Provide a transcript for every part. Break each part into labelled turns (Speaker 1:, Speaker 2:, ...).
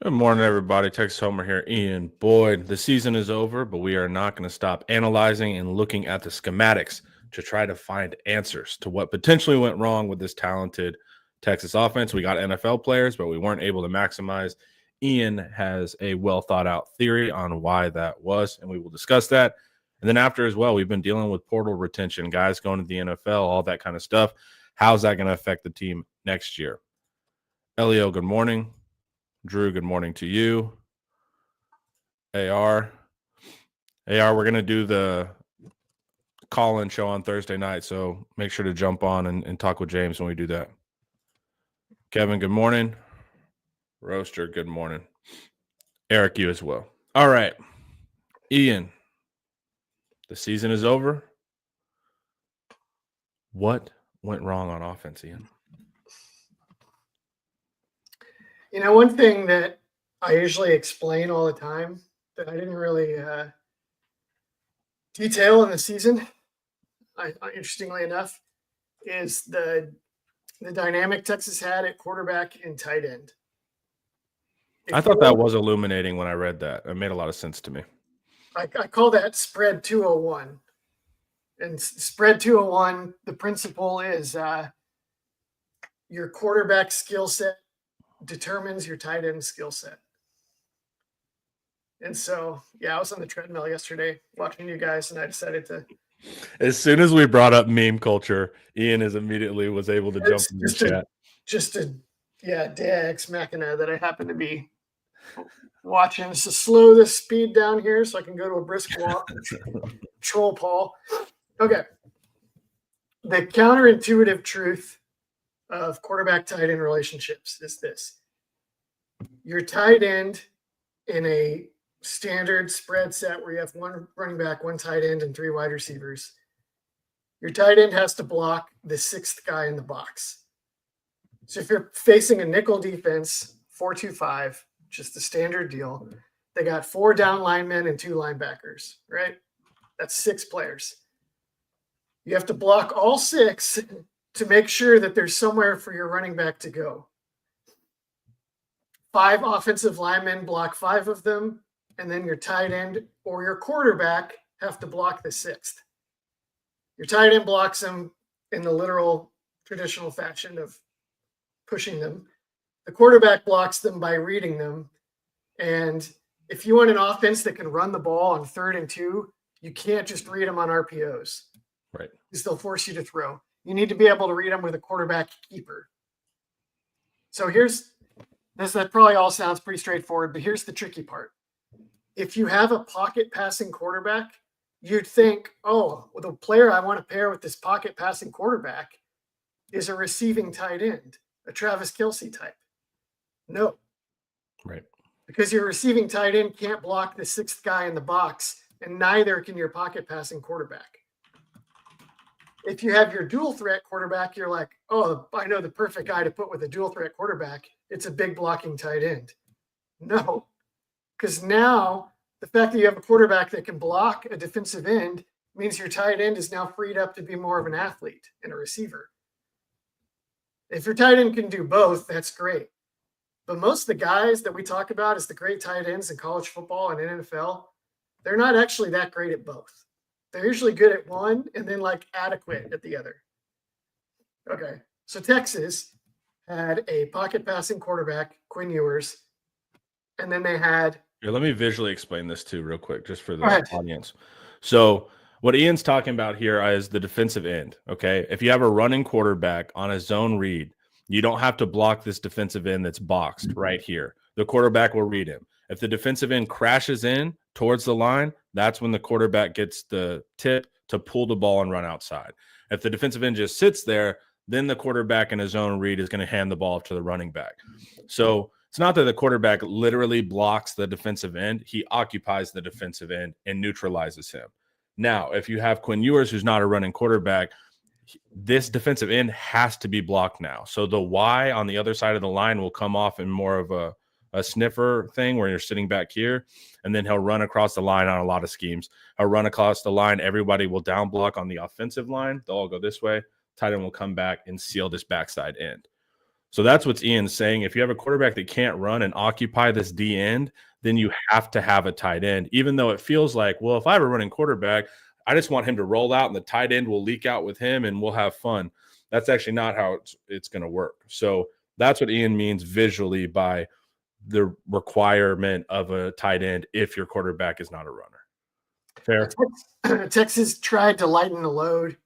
Speaker 1: Good morning, everybody. Texas Homer here. Ian Boyd. The season is over, but we are not going to stop analyzing and looking at the schematics to try to find answers to what potentially went wrong with this talented Texas offense. We got NFL players, but we weren't able to maximize. Ian has a well thought out theory on why that was, and we will discuss that. And then after as well, we've been dealing with portal retention, guys going to the NFL, all that kind of stuff. How's that going to affect the team next year? Elio, good morning. Drew, good morning to you. AR, we're going to do the call-in show on Thursday night, so make sure to jump on and talk with James when we do that. Kevin, good morning. Roaster, good morning. Eric, you as well. All right. Ian, the season is over. What went wrong on offense, Ian?
Speaker 2: You know, one thing that I usually explain all the time that I didn't really detail in the season, interestingly enough, is the dynamic Texas had at quarterback and tight end.
Speaker 1: I thought that was illuminating when I read that. It made a lot of sense to me.
Speaker 2: I call that spread 201. And spread 201, the principle is your quarterback skill set determines your tight end skill set. And so, yeah, I was on the treadmill yesterday watching you guys, and I decided to.
Speaker 1: As soon as we brought up meme culture, Ian immediately was able to jump in the chat.
Speaker 2: Dex Machina that I happen to be watching. So slow this speed down here so I can go to a brisk walk. Troll Paul. Okay. The counterintuitive truth of quarterback tight end relationships is this. Your tight end in a standard spread set where you have one running back, one tight end, and three wide receivers, your tight end has to block the sixth guy in the box. So if you're facing a nickel defense, 4-2-5, just the standard deal, they got 4 down linemen and 2 linebackers, right? That's 6 players. You have to block all 6 to make sure that there's somewhere for your running back to go. 5 offensive linemen block 5 of them, and then your tight end or your quarterback have to block the 6th. Your tight end blocks them in the literal traditional fashion of pushing them. The quarterback blocks them by reading them. And if you want an offense that can run the ball on 3rd and 2, you can't just read them on RPOs.
Speaker 1: Right.
Speaker 2: Because they'll force you to throw. You need to be able to read them with a quarterback keeper. So that probably all sounds pretty straightforward, but here's the tricky part. If you have a pocket passing quarterback, you'd think, oh, well, the player I want to pair with this pocket passing quarterback is a receiving tight end, a Travis Kelce type. No.
Speaker 1: Right.
Speaker 2: Because your receiving tight end can't block the 6th guy in the box, and neither can your pocket passing quarterback. If you have your dual threat quarterback, you're like, oh, I know the perfect guy to put with a dual threat quarterback. It's a big blocking tight end. No, because now the fact that you have a quarterback that can block a defensive end means your tight end is now freed up to be more of an athlete and a receiver. If your tight end can do both, that's great. But most of the guys that we talk about as the great tight ends in college football and NFL, they're not actually that great at both. They're usually good at one and then like adequate at the other. Okay, so Texas had a pocket passing quarterback, Quinn Ewers, and then they had.
Speaker 1: Here, let me visually explain this too, real quick, just for the audience. So what Ian's talking about here is the defensive end. Okay, if you have a running quarterback on a zone read, you don't have to block this defensive end that's boxed right here. The quarterback will read him. If the defensive end crashes in towards the line, that's when the quarterback gets the tip to pull the ball and run outside. If the defensive end just sits there, then the quarterback in his own read is going to hand the ball off to the running back. So it's not that the quarterback literally blocks the defensive end. He occupies the defensive end and neutralizes him. Now, if you have Quinn Ewers, who's not a running quarterback, this defensive end has to be blocked now. So the Y on the other side of the line will come off in more of a sniffer thing where you're sitting back here, and then he'll run across the line on a lot of schemes. He'll run across the line. Everybody will down block on the offensive line. They'll all go this way. Tight end will come back and seal this backside end. So that's what Ian's saying. If you have a quarterback that can't run and occupy this D end, then you have to have a tight end, even though it feels like, well, if I have a running quarterback, I just want him to roll out and the tight end will leak out with him and we'll have fun. That's actually not how it's going to work. So that's what Ian means visually by the requirement of a tight end if your quarterback is not a runner. Fair.
Speaker 2: Texas tried to lighten the load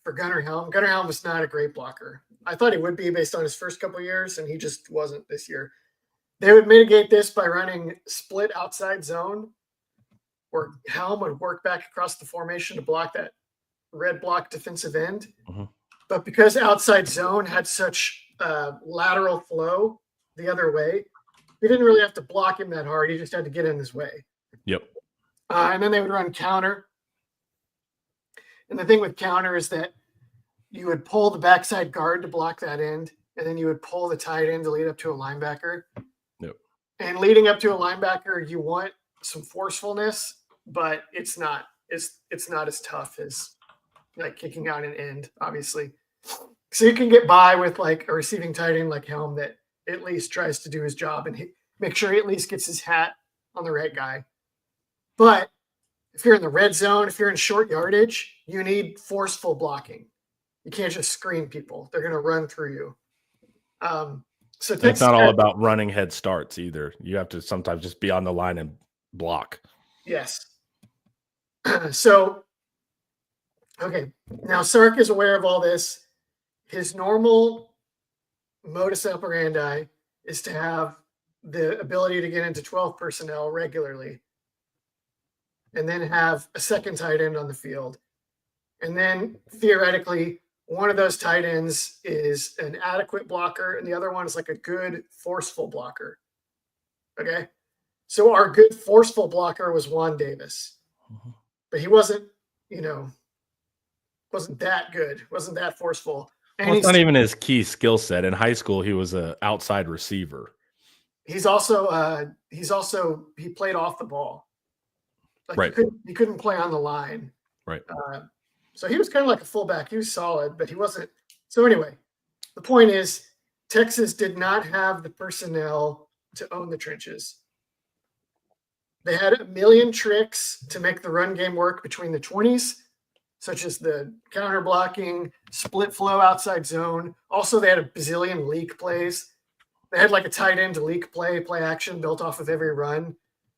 Speaker 2: for Gunnar Helm. Gunnar Helm was not a great blocker. I thought he would be based on his first couple of years, and he just wasn't this year. They would mitigate this by running split outside zone, where Helm would work back across the formation to block that red block defensive end.
Speaker 1: Mm-hmm.
Speaker 2: But because outside zone had such lateral flow the other way, he didn't really have to block him that hard. He just had to get in his way.
Speaker 1: Yep.
Speaker 2: And then they would run counter. And the thing with counter is that you would pull the backside guard to block that end, and then you would pull the tight end to lead up to a linebacker.
Speaker 1: Yep.
Speaker 2: And leading up to a linebacker, you want some forcefulness, but it's not as tough as like kicking out an end, obviously. So you can get by with like a receiving tight end like Helm that at least tries to do his job and make sure he at least gets his hat on the right guy. But if you're in the red zone, if you're in short yardage, you need forceful blocking. You can't just screen people. They're going to run through you. So
Speaker 1: it's not all about running head starts either. You have to sometimes just be on the line and block.
Speaker 2: Yes. So, okay. Now, Sark is aware of all this. His normal modus operandi is to have the ability to get into 12 personnel regularly and then have a second tight end on the field. And then theoretically, one of those tight ends is an adequate blocker and the other one is like a good forceful blocker. Okay. So our good forceful blocker was Juan Davis, but he wasn't, wasn't that good. Wasn't that forceful. And
Speaker 1: well, it's not even his key skill set. In high school, he was an outside receiver.
Speaker 2: He's also he played off the ball. Like
Speaker 1: right.
Speaker 2: He couldn't play on the line.
Speaker 1: Right.
Speaker 2: So he was kind of like a fullback. He was solid, but he wasn't. So anyway, the point is Texas did not have the personnel to own the trenches. They had a million tricks to make the run game work between the 20s, such as the counter blocking, split flow outside zone. Also, they had a bazillion leak plays. They had like a tight end to leak play action built off of every run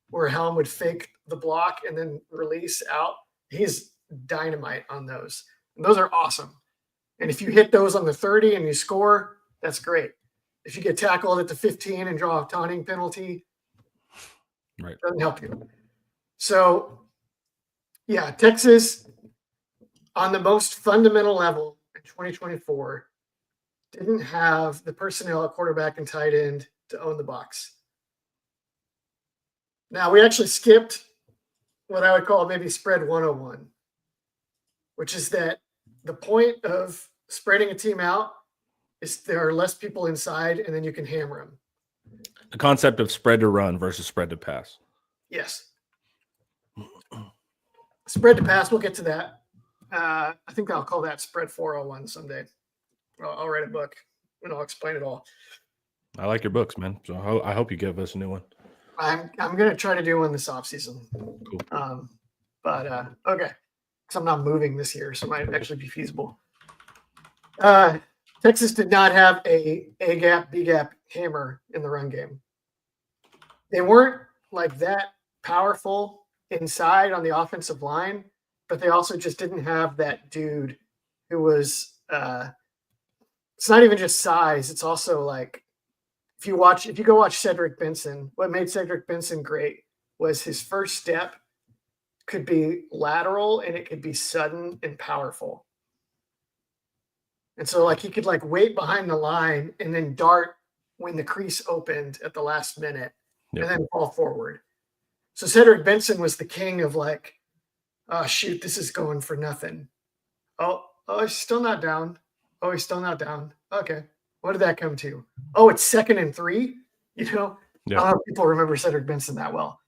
Speaker 2: where Helm would fake the block and then release out. He's dynamite on those. And those are awesome. And if you hit those on the 30 and you score, that's great. If you get tackled at the 15 and draw a taunting penalty,
Speaker 1: right,
Speaker 2: doesn't help you. So, yeah, Texas on the most fundamental level in 2024 didn't have the personnel at quarterback and tight end to own the box. Now, we actually skipped what I would call maybe spread 101, which is that the point of spreading a team out is there are less people inside and then you can hammer them.
Speaker 1: The concept of spread to run versus spread to pass.
Speaker 2: Yes. Spread to pass, we'll get to that. I think I'll call that spread 401 someday. I'll write a book and I'll explain it all.
Speaker 1: I like your books, man. So I hope you give us a new one.
Speaker 2: I'm going to try to do one this off season.
Speaker 1: Cool.
Speaker 2: Okay. Because I'm not moving this year, so it might actually be feasible. Texas did not have a gap, B gap hammer in the run game. They weren't like that powerful inside on the offensive line, but they also just didn't have that dude who was it's not even just size, it's also like if you go watch Cedric Benson, what made Cedric Benson great was his first step could be lateral and it could be sudden and powerful. And so like he could like wait behind the line and then dart when the crease opened at the last minute and then fall forward. So Cedric Benson was the king of like, oh shoot, this is going for nothing. Oh, he's still not down. Oh, he's still not down. Okay. What did that come to? Oh, it's 2nd and 3. I don't know if people remember Cedric Benson that well.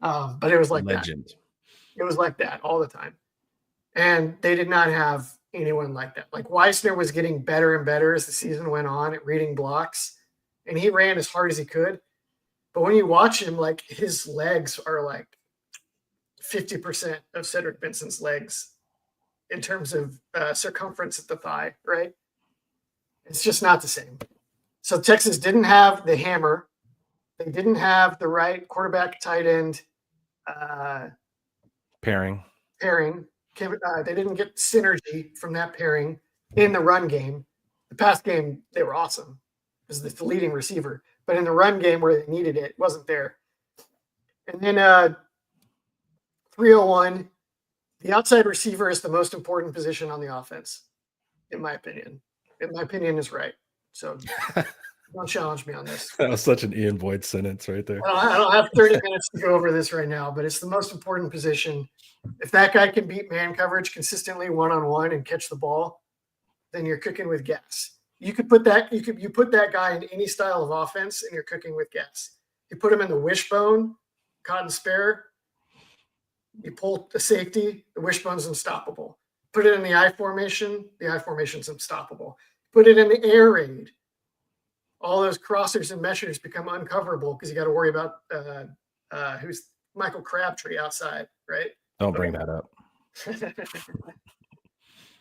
Speaker 2: But it was like
Speaker 1: legend.
Speaker 2: That. It was like that all the time. And they did not have anyone like that. Like Weissner was getting better and better as the season went on at reading blocks, and he ran as hard as he could. But when you watch him, like his legs are like 50% of Cedric Benson's legs in terms of circumference at the thigh, right? It's just not the same. So Texas didn't have the hammer. They didn't have the right quarterback tight end
Speaker 1: pairing.
Speaker 2: They didn't get synergy from that pairing in the run game. The pass game, they were awesome as the leading receiver. But in the run game where they needed it, wasn't there. And then 301, the outside receiver is the most important position on the offense, in my opinion. And my opinion is right. So don't challenge me on this.
Speaker 1: That was such an Ian Boyd sentence right there.
Speaker 2: I don't have 30 minutes to go over this right now, but it's the most important position. If that guy can beat man coverage consistently one-on-one and catch the ball, then you're cooking with gas. You put that guy in any style of offense and you're cooking with gas. You put him in the wishbone, cotton spare, you pull the safety, the wishbone's unstoppable. Put it in the I formation, the I formation's unstoppable. Put it in the air raid. All those crossers and meshers become uncoverable because you got to worry about who's Michael Crabtree outside, right?
Speaker 1: Don't bring that up.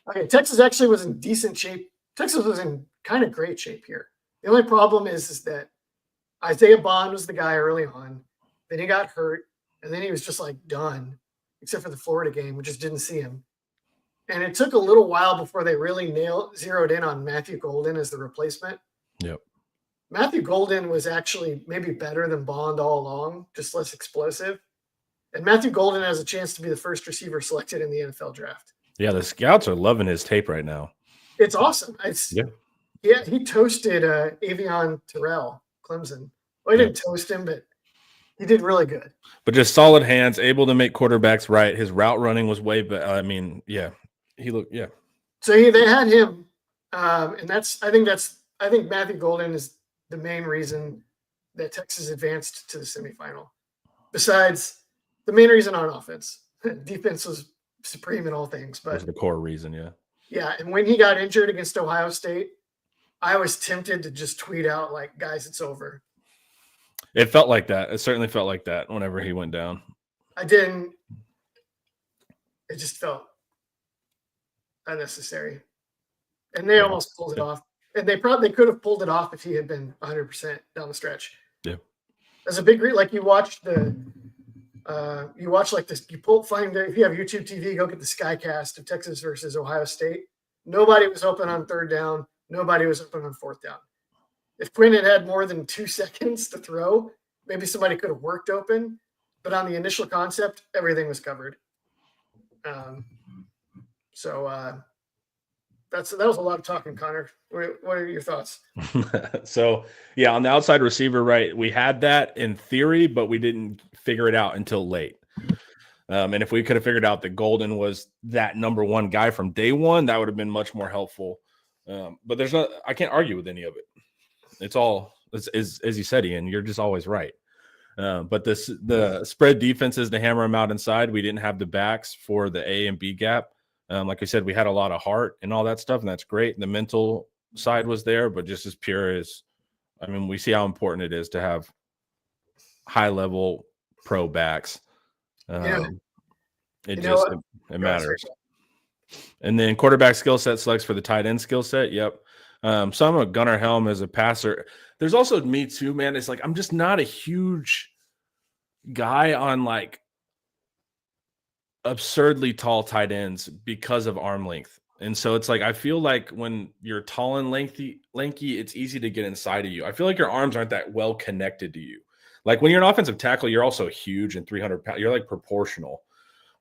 Speaker 2: Okay, Texas actually was in decent shape. Texas was in kind of great shape here. The only problem is that Isaiah Bond was the guy early on. Then he got hurt, and then he was just like done, except for the Florida game. We just didn't see him. And it took a little while before they really zeroed in on Matthew Golden as the replacement.
Speaker 1: Yep.
Speaker 2: Matthew Golden was actually maybe better than Bond all along, just less explosive. And Matthew Golden has a chance to be the first receiver selected in the NFL draft.
Speaker 1: Yeah, the scouts are loving his tape right now.
Speaker 2: It's awesome. Yeah, he toasted Avion Terrell, Clemson. Well, he didn't toast him, but he did really good.
Speaker 1: But just solid hands, able to make quarterbacks right. His route running was way better. I mean, yeah, he looked, yeah.
Speaker 2: So they had him, and I think Matthew Golden is the main reason that Texas advanced to the semifinal. Besides the main reason on offense, defense was supreme in all things. But
Speaker 1: that's the core reason, yeah.
Speaker 2: Yeah, and when he got injured against Ohio State, I was tempted to just tweet out like, "Guys, it's over."
Speaker 1: It felt like that. It certainly felt like that whenever he went down.
Speaker 2: I didn't. It just felt unnecessary, and they almost pulled it off. And they could have pulled it off if he had been 100% down the stretch.
Speaker 1: Yeah,
Speaker 2: as a big like you watched the. You watch like this. If you have YouTube TV, go get the Skycast of Texas versus Ohio State. Nobody was open on third down. Nobody was open on fourth down. If Quinn had more than 2 seconds to throw, maybe somebody could have worked open. But on the initial concept, everything was covered. That was a lot of talking, Connor. What are your thoughts?
Speaker 1: So, yeah, on the outside receiver, right, we had that in theory, but we didn't figure it out until late. And if we could have figured out that Golden was that number one guy from day one, that would have been much more helpful. But I can't argue with any of it. It's all, as you said, Ian, you're just always right. But the spread defenses to hammer them out inside, we didn't have the backs for the A and B gap. Like I said, we had a lot of heart and all that stuff, and that's great. The mental side was there, but just as pure as, I mean, we see how important it is to have high-level pro backs. It matters. And then quarterback skill set selects for the tight end skill set. Yep. So I'm a Gunnar Helm as a passer. There's also me too, man. It's like I'm just not a huge guy on like absurdly tall tight ends because of arm length. And so it's like I feel like when you're tall and lanky, it's easy to get inside of you. I feel like your arms aren't that well connected to you. Like when you're an offensive tackle, you're also huge and 300 pounds. You're like proportional.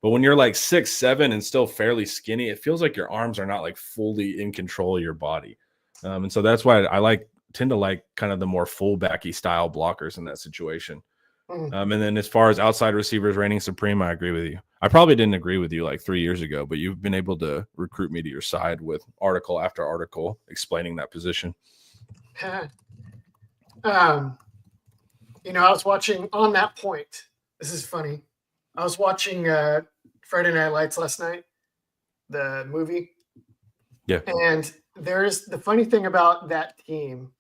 Speaker 1: But when you're like 6'7" and still fairly skinny, it feels like your arms are not like fully in control of your body. And so that's why I tend to like kind of the more fullbacky style blockers in that situation. And then as far as outside receivers reigning supreme, I agree with you. I probably didn't agree with you like 3 years ago, but you've been able to recruit me to your side with article after article explaining that position.
Speaker 2: I was watching on that point. This is funny. I was watching Friday Night Lights last night, the movie,
Speaker 1: Yeah.
Speaker 2: And there's the funny thing about that team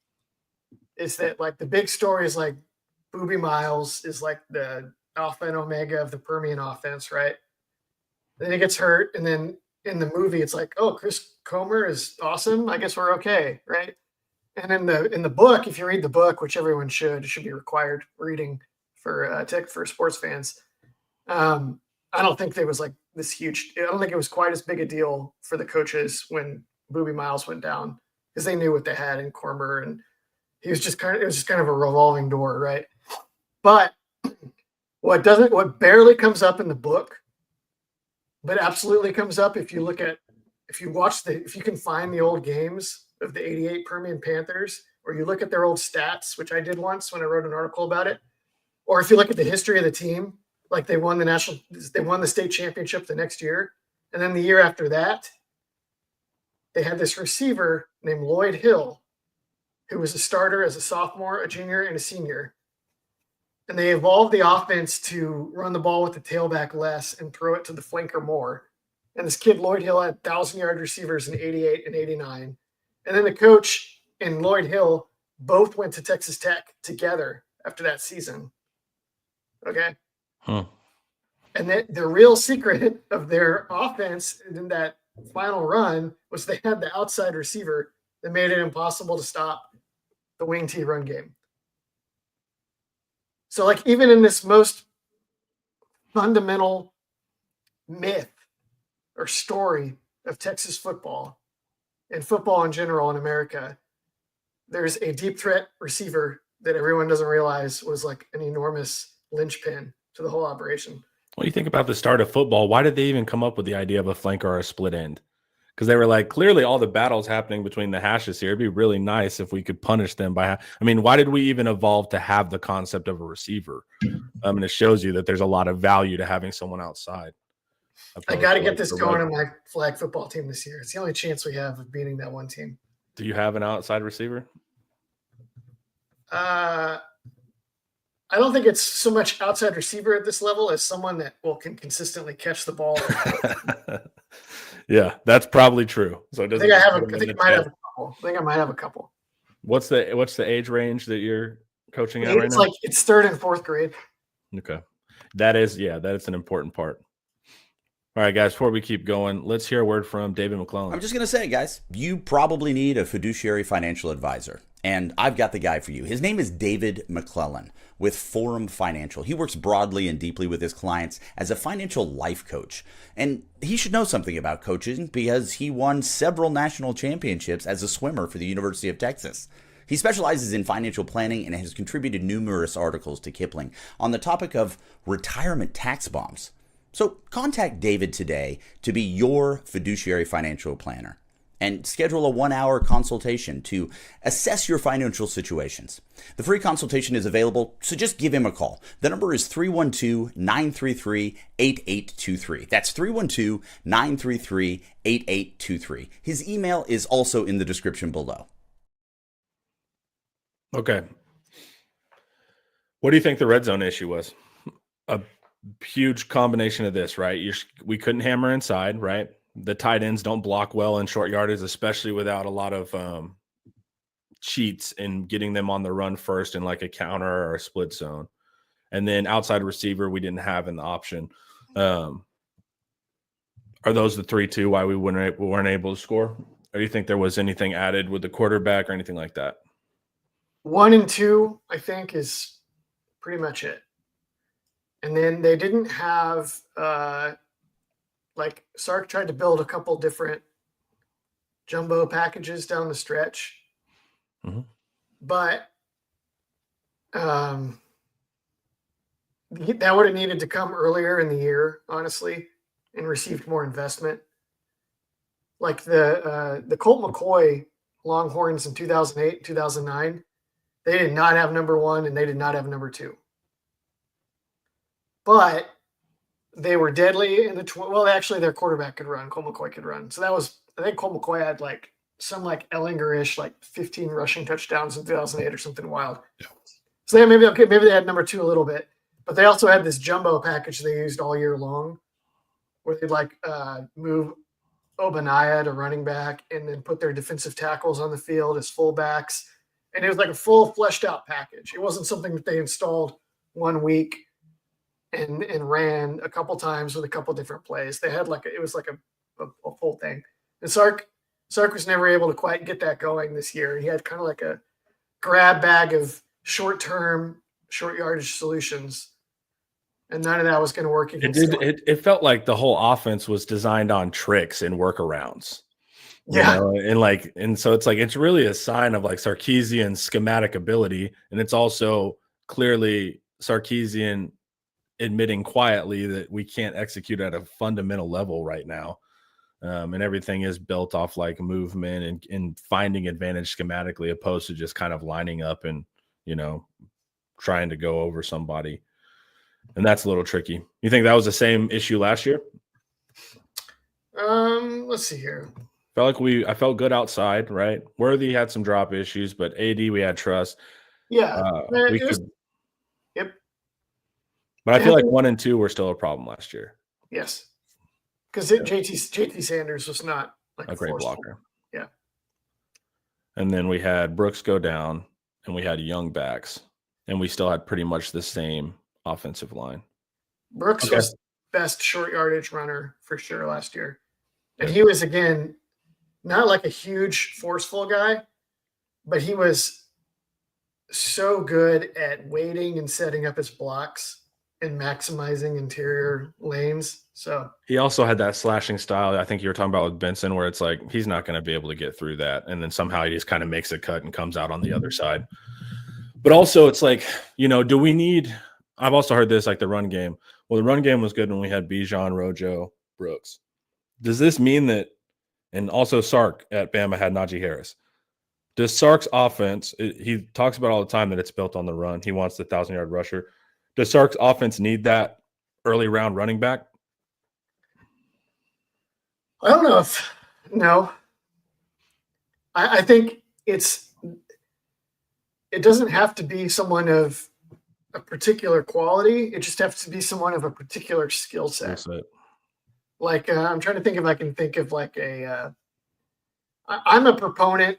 Speaker 2: is that like the big story is like Boobie Miles is like the alpha and omega of the Permian offense, right? Then he gets hurt, and then in the movie, it's like, oh, Chris Comer is awesome. I guess we're okay, right? And in the book, if you read the book, which everyone should, it should be required reading for sports fans. I don't think there was like this huge. I don't think it was quite as big a deal for the coaches when Boobie Miles went down because they knew what they had in Cormer, and it was just kind of a revolving door, right? But what barely comes up in the book, but absolutely comes up if you can find the old games of the '88 Permian Panthers, or you look at their old stats, which I did once when I wrote an article about it, or if you look at the history of the team, like they won the state championship the next year, and then the year after that, they had this receiver named Lloyd Hill, who was a starter as a sophomore, a junior, and a senior. And they evolved the offense to run the ball with the tailback less and throw it to the flanker more. And this kid, Lloyd Hill, had 1,000-yard receivers in '88 and '89. And then the coach and Lloyd Hill both went to Texas Tech together after that season. Okay?
Speaker 1: Huh.
Speaker 2: And the real secret of their offense in that final run was they had the outside receiver that made it impossible to stop the wing T run game. So, like, even in this most fundamental myth or story of Texas football and football in general in America, there's a deep threat receiver that everyone doesn't realize was like an enormous linchpin to the whole operation.
Speaker 1: When you think about the start of football, why did they even come up with the idea of a flanker or a split end? Because they were like, clearly all the battles happening between the hashes here. It'd be really nice if we could punish them by. I mean, why did we even evolve to have the concept of a receiver? And it shows you that there's a lot of value to having someone outside.
Speaker 2: I got to get this going on my flag football team this year. It's the only chance we have of beating that one team.
Speaker 1: Do you have an outside receiver?
Speaker 2: I don't think it's so much outside receiver at this level as someone that can consistently catch the ball.
Speaker 1: Yeah, that's probably true. So it doesn't.
Speaker 2: I think I might have a couple.
Speaker 1: What's the age range that you're coaching at right now?
Speaker 2: It's third and fourth grade.
Speaker 1: Okay, that is an important part. All right, guys, before we keep going, let's hear a word from David McClellan.
Speaker 3: I'm just going to say, guys, you probably need a fiduciary financial advisor, and I've got the guy for you. His name is David McClellan with Forum Financial. He works broadly and deeply with his clients as a financial life coach, and he should know something about coaching because he won several national championships as a swimmer for the University of Texas. He specializes in financial planning and has contributed numerous articles to Kiplinger on the topic of retirement tax bombs. So contact David today to be your fiduciary financial planner and schedule a 1-hour consultation to assess your financial situations. The free consultation is available, so just give him a call. The number is 312-933-8823. That's 312-933-8823. His email is also in the description below.
Speaker 1: Okay. What do you think the red zone issue was? A huge combination of this, right? We couldn't hammer inside, right? The tight ends don't block well in short yardage, especially without a lot of cheats in getting them on the run first in like a counter or a split zone. And then outside receiver, we didn't have an option. Are those the 3-2 why we weren't able to score? Or do you think there was anything added with the quarterback or anything like that?
Speaker 2: 1 and 2, I think, is pretty much it. And then they didn't have Sark tried to build a couple different jumbo packages down the stretch.
Speaker 1: Mm-hmm.
Speaker 2: But that would have needed to come earlier in the year, honestly, and received more investment. Like the Colt McCoy Longhorns in 2008, 2009, they did not have number 1 and they did not have number 2. But they were deadly in the actually their quarterback could run. Colt McCoy could run. So I think Colt McCoy had some Ellinger-ish 15 rushing touchdowns in 2008 or something wild. Yeah. So maybe they had number 2 a little bit, but they also had this jumbo package they used all year long, where they'd move Obaniah to running back and then put their defensive tackles on the field as fullbacks. And it was like a full fleshed out package. It wasn't something that they installed 1 week and ran a couple times with a couple different plays. They had it was like a full thing. And Sark was never able to quite get that going this year. He had kind of like a grab bag of short-term, short yardage solutions, and none of that was going to work against him.
Speaker 1: It felt like the whole offense was designed on tricks and workarounds.
Speaker 2: Yeah.
Speaker 1: And so it's like, it's really a sign of like Sarkisian schematic ability. And it's also clearly Sarkisian admitting quietly that we can't execute at a fundamental level right now. And everything is built off like movement and finding advantage schematically, opposed to just kind of lining up and, trying to go over somebody. And that's a little tricky. You think that was the same issue last year?
Speaker 2: Let's see here.
Speaker 1: I felt good outside, right? Worthy had some drop issues, but AD we had trust.
Speaker 2: Yeah.
Speaker 1: Yep. But I feel like 1 and 2 were still a problem last year.
Speaker 2: Yes. Because JT Sanders was not like
Speaker 1: a great blocker.
Speaker 2: Yeah.
Speaker 1: And then we had Brooks go down and we had young backs, and we still had pretty much the same offensive line.
Speaker 2: Brooks was best short yardage runner for sure last year. And he was, again, not like a huge forceful guy, but he was so good at waiting and setting up his blocks and maximizing interior lanes. So
Speaker 1: he also had that slashing style I think you were talking about with Benson, where it's like he's not going to be able to get through that, and then somehow he just kind of makes a cut and comes out on the other side. But also it's like, do we need – I've also heard this, like the run game. Well, the run game was good when we had Bijan, Rojo, Brooks. Does this mean that – and also Sark at Bama had Najee Harris. Does Sark's offense – he talks about all the time that it's built on the run. He wants the 1,000-yard rusher. Does Sark's offense need that early round running back?
Speaker 2: I don't know no. I think it doesn't have to be someone of a particular quality. It just has to be someone of a particular skill set. Like I'm trying to think if I can think of like I'm a proponent.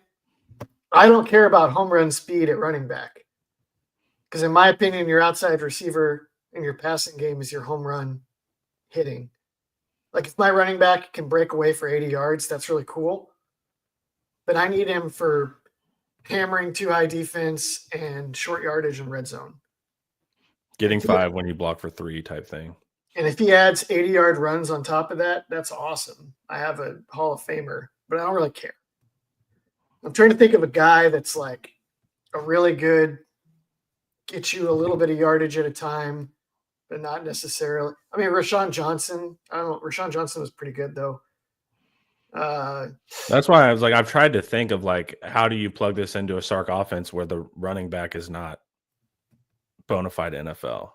Speaker 2: I don't care about home run speed at running back. Because in my opinion, your outside receiver in your passing game is your home run hitting. Like if my running back can break away for 80 yards, that's really cool. But I need him for hammering too high defense and short yardage and red zone.
Speaker 1: Getting 5 when you block for 3 type thing.
Speaker 2: And if he adds 80-yard runs on top of that, that's awesome. I have a Hall of Famer, but I don't really care. I'm trying to think of a guy that's like a really good, get you a little bit of yardage at a time, but not necessarily. I mean, Rashawn Johnson. I don't know. Rashawn Johnson was pretty good though.
Speaker 1: That's why I was like, I've tried to think of like, how do you plug this into a Sark offense where the running back is not bona fide NFL?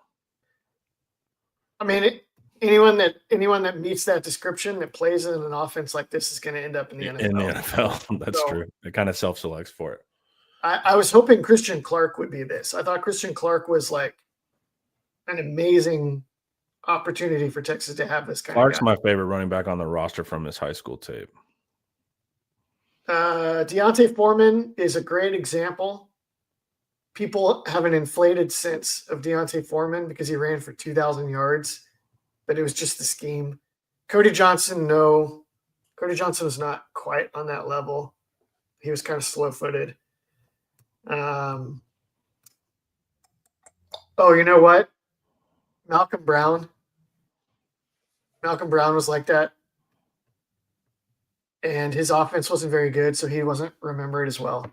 Speaker 2: I mean, anyone that meets that description that plays in an offense like this is going to end up in the NFL.
Speaker 1: In the NFL, that's true. It kind of self-selects for it.
Speaker 2: I was hoping Christian Clark would be this. I thought Christian Clark was like an amazing opportunity for Texas to have this kind
Speaker 1: Clark's
Speaker 2: of guy.
Speaker 1: My favorite running back on the roster from his high school tape.
Speaker 2: Deontay Foreman is a great example. People have an inflated sense of Deontay Foreman because he ran for 2,000 yards, but it was just the scheme. Cody Johnson, no. Cody Johnson was not quite on that level. He was kind of slow-footed. Oh, you know what? Malcolm Brown. Malcolm Brown was like that. And his offense wasn't very good, so he wasn't remembered as well.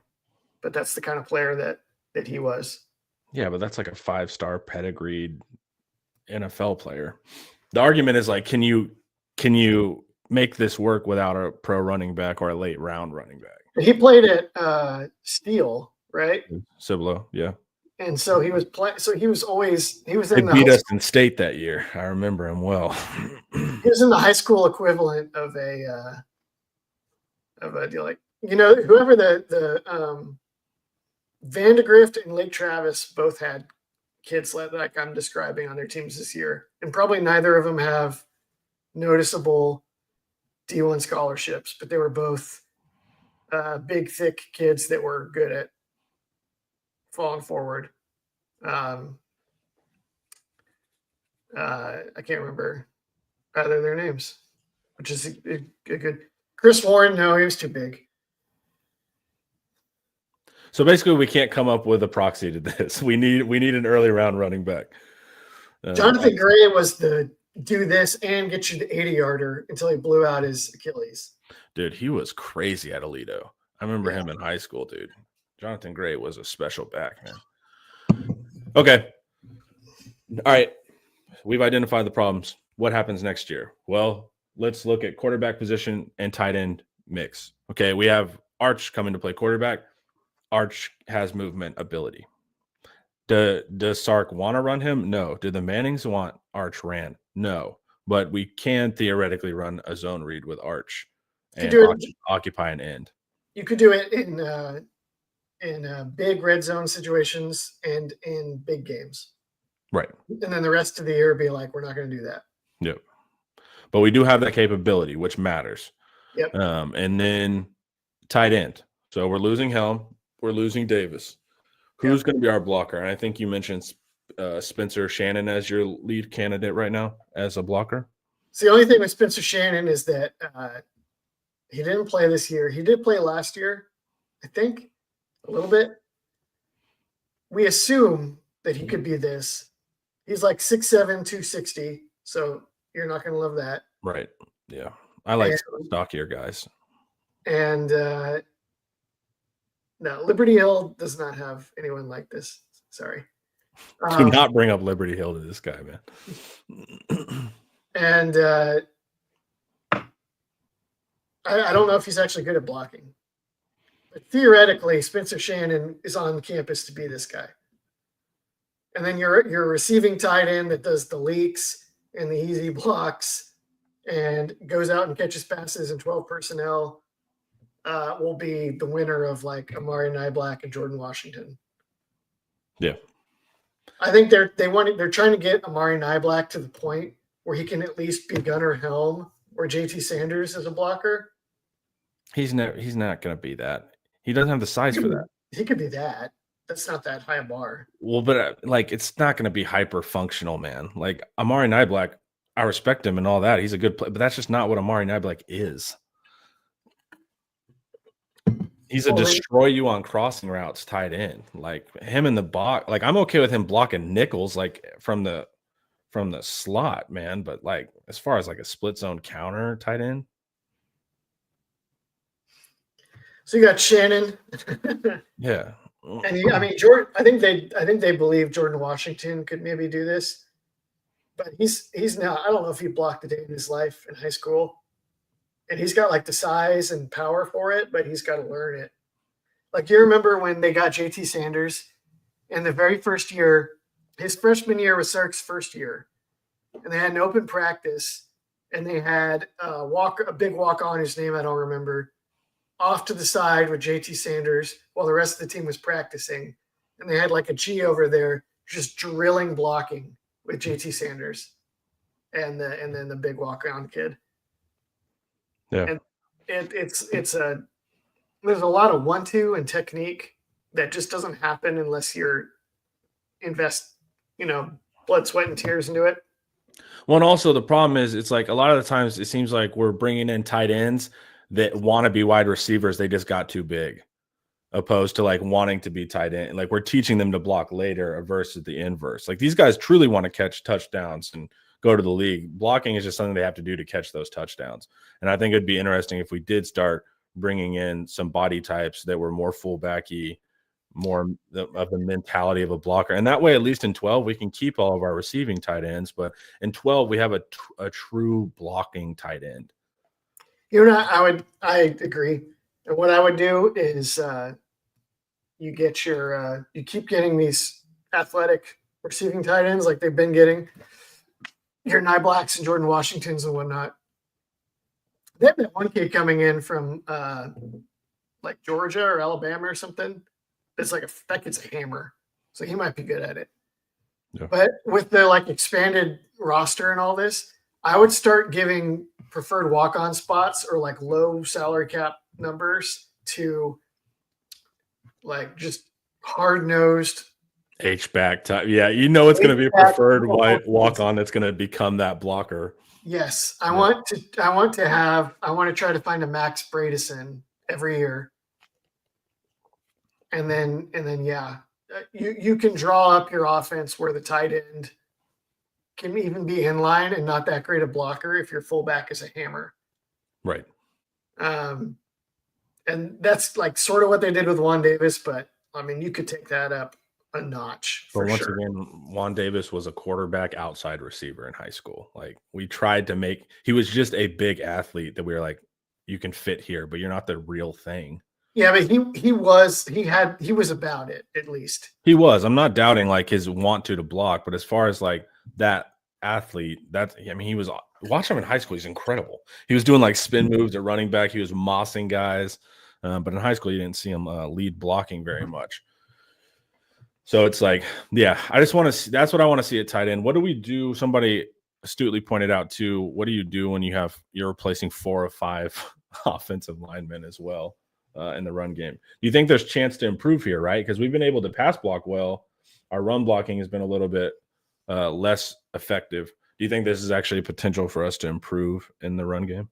Speaker 2: But that's the kind of player that he was.
Speaker 1: Yeah, but that's like a 5-star pedigreed NFL player. The argument is like, can you make this work without a pro running back or a late round running back?
Speaker 2: He played at Steele, right?
Speaker 1: Cibolo, yeah.
Speaker 2: And so he was playing. So he was in
Speaker 1: the beat us in state that year. I remember him well.
Speaker 2: He was in the high school equivalent of a like, whoever the Vandegrift and Lake Travis both had kids like I'm describing on their teams this year, and probably neither of them have noticeable D1 scholarships, but they were both big, thick kids that were good at falling forward. I can't remember either their names, which is a good. Chris Warren, no, he was too big.
Speaker 1: So basically, we can't come up with a proxy to this. We need an early round running back.
Speaker 2: Jonathan Gray was the do this and get you the 80-yarder until he blew out his Achilles.
Speaker 1: Dude, he was crazy at Aledo. I remember him in high school, dude. Jonathan Gray was a special back, man. Okay. All right. We've identified the problems. What happens next year? Well, let's look at quarterback position and tight end mix. Okay, we have Arch coming to play quarterback. Arch has movement ability. Does Sark want to run him? No. Do the Mannings want Arch ran? No. But we can theoretically run a zone read with Arch and occupy an end.
Speaker 2: You could do it in big red zone situations and in big games.
Speaker 1: Right.
Speaker 2: And then the rest of the year be like, we're not going to do that.
Speaker 1: Yep. But we do have that capability, which matters.
Speaker 2: Yep.
Speaker 1: And then tight end. So we're losing Helm. We're losing Davis. Who's going to be our blocker? And I think you mentioned Spencer Shannon as your lead candidate right now as a blocker.
Speaker 2: So the only thing with Spencer Shannon is that he didn't play this year. He did play last year, I think, a little bit. We assume that he could be this. He's like 6'7", 260. So you're not going to love that.
Speaker 1: Right. Yeah. I like stockier guys.
Speaker 2: And no, Liberty Hill does not have anyone like this. Sorry.
Speaker 1: Do not bring up Liberty Hill to this guy, man.
Speaker 2: And I don't know if he's actually good at blocking. But theoretically, Spencer Shannon is on campus to be this guy. And then your receiving tight end that does the leaks and the easy blocks and goes out and catches passes in 12 personnel will be the winner of like Amari Niblack and Jordan Washington.
Speaker 1: Yeah.
Speaker 2: I think they're trying to get Amari Niblack to the point where he can at least be Gunnar Helm or JT Sanders as a blocker.
Speaker 1: He's not going to be that. He doesn't have the size for that.
Speaker 2: He could be that. That's not that high a bar.
Speaker 1: Well, but like it's not going to be hyper functional, man. Like Amari Niblack, I respect him and all that. He's a good player, but that's just not what Amari Niblack is. He's a destroy you on crossing routes tight end. Like him in the box. Like I'm okay with him blocking nickels like from the slot, man. But like as far as like a split zone counter tight end.
Speaker 2: So you got Shannon.
Speaker 1: Yeah.
Speaker 2: And Jordan. I think they believe Jordan Washington could maybe do this, but he's now. I don't know if he blocked a day in his life in high school, and he's got like the size and power for it, but he's got to learn it. Like you remember when they got JT Sanders, in the very first year, his freshman year was Sark's first year, and they had an open practice, and they had a big walk on whose name I don't remember, off to the side with JT Sanders while the rest of the team was practicing. And they had like a G over there just drilling blocking with JT Sanders and then the big walk around kid.
Speaker 1: Yeah.
Speaker 2: And there's a lot of 1-2 and technique that just doesn't happen unless you're invest, blood, sweat, and tears into it.
Speaker 1: Well, and also the problem is it's like a lot of the times it seems like we're bringing in tight ends that want to be wide receivers. They just got too big, opposed to like wanting to be tight end. Like we're teaching them to block later versus the inverse. Like these guys truly want to catch touchdowns and go to the league. Blocking is just something they have to do to catch those touchdowns. And I think it'd be interesting if we did start bringing in some body types that were more fullbacky, more of the mentality of a blocker. And that way, at least in 12, we can keep all of our receiving tight ends. But in 12, we have a true blocking tight end.
Speaker 2: I agree. And what I would do is you keep getting these athletic receiving tight ends like they've been getting. Your Niblacks and Jordan Washingtons and whatnot. They have that one kid coming in from like Georgia or Alabama or something. It's like that kid's a hammer. So he might be good at it. Yeah. But with the like expanded roster and all this, I would start giving preferred walk-on spots or like low salary cap numbers to like just hard-nosed
Speaker 1: H-back type. Yeah, you know it's going to be a preferred white walk-on that's going to become that blocker.
Speaker 2: Yes, I want to try to find a Max Bradison every year. And then yeah, you can draw up your offense where the tight end can even be in line and not that great a blocker if your fullback is a hammer.
Speaker 1: Right.
Speaker 2: And that's like sort of what they did with Juan Davis, but I mean, you could take that up a notch.
Speaker 1: But once again, Juan Davis was a quarterback outside receiver in high school. Like we tried to make, he was just a big athlete that we were like, you can fit here, but you're not the real thing.
Speaker 2: Yeah, but he was about it, at least.
Speaker 1: He was. I'm not doubting like his want to block, but as far as like that athlete, he was, watch him in high school. He's incredible. He was doing like spin moves at running back. He was mossing guys. But in high school, you didn't see him lead blocking very much. So it's like, yeah, I just want to see, that's what I want to see at tight end. What do we do? Somebody astutely pointed out too, what do you do when you're replacing 4 or 5 offensive linemen as well in the run game? Do you think there's chance to improve here, right? Because we've been able to pass block well. Our run blocking has been a little bit less effective. Do you think this is actually a potential for us to improve in the run game?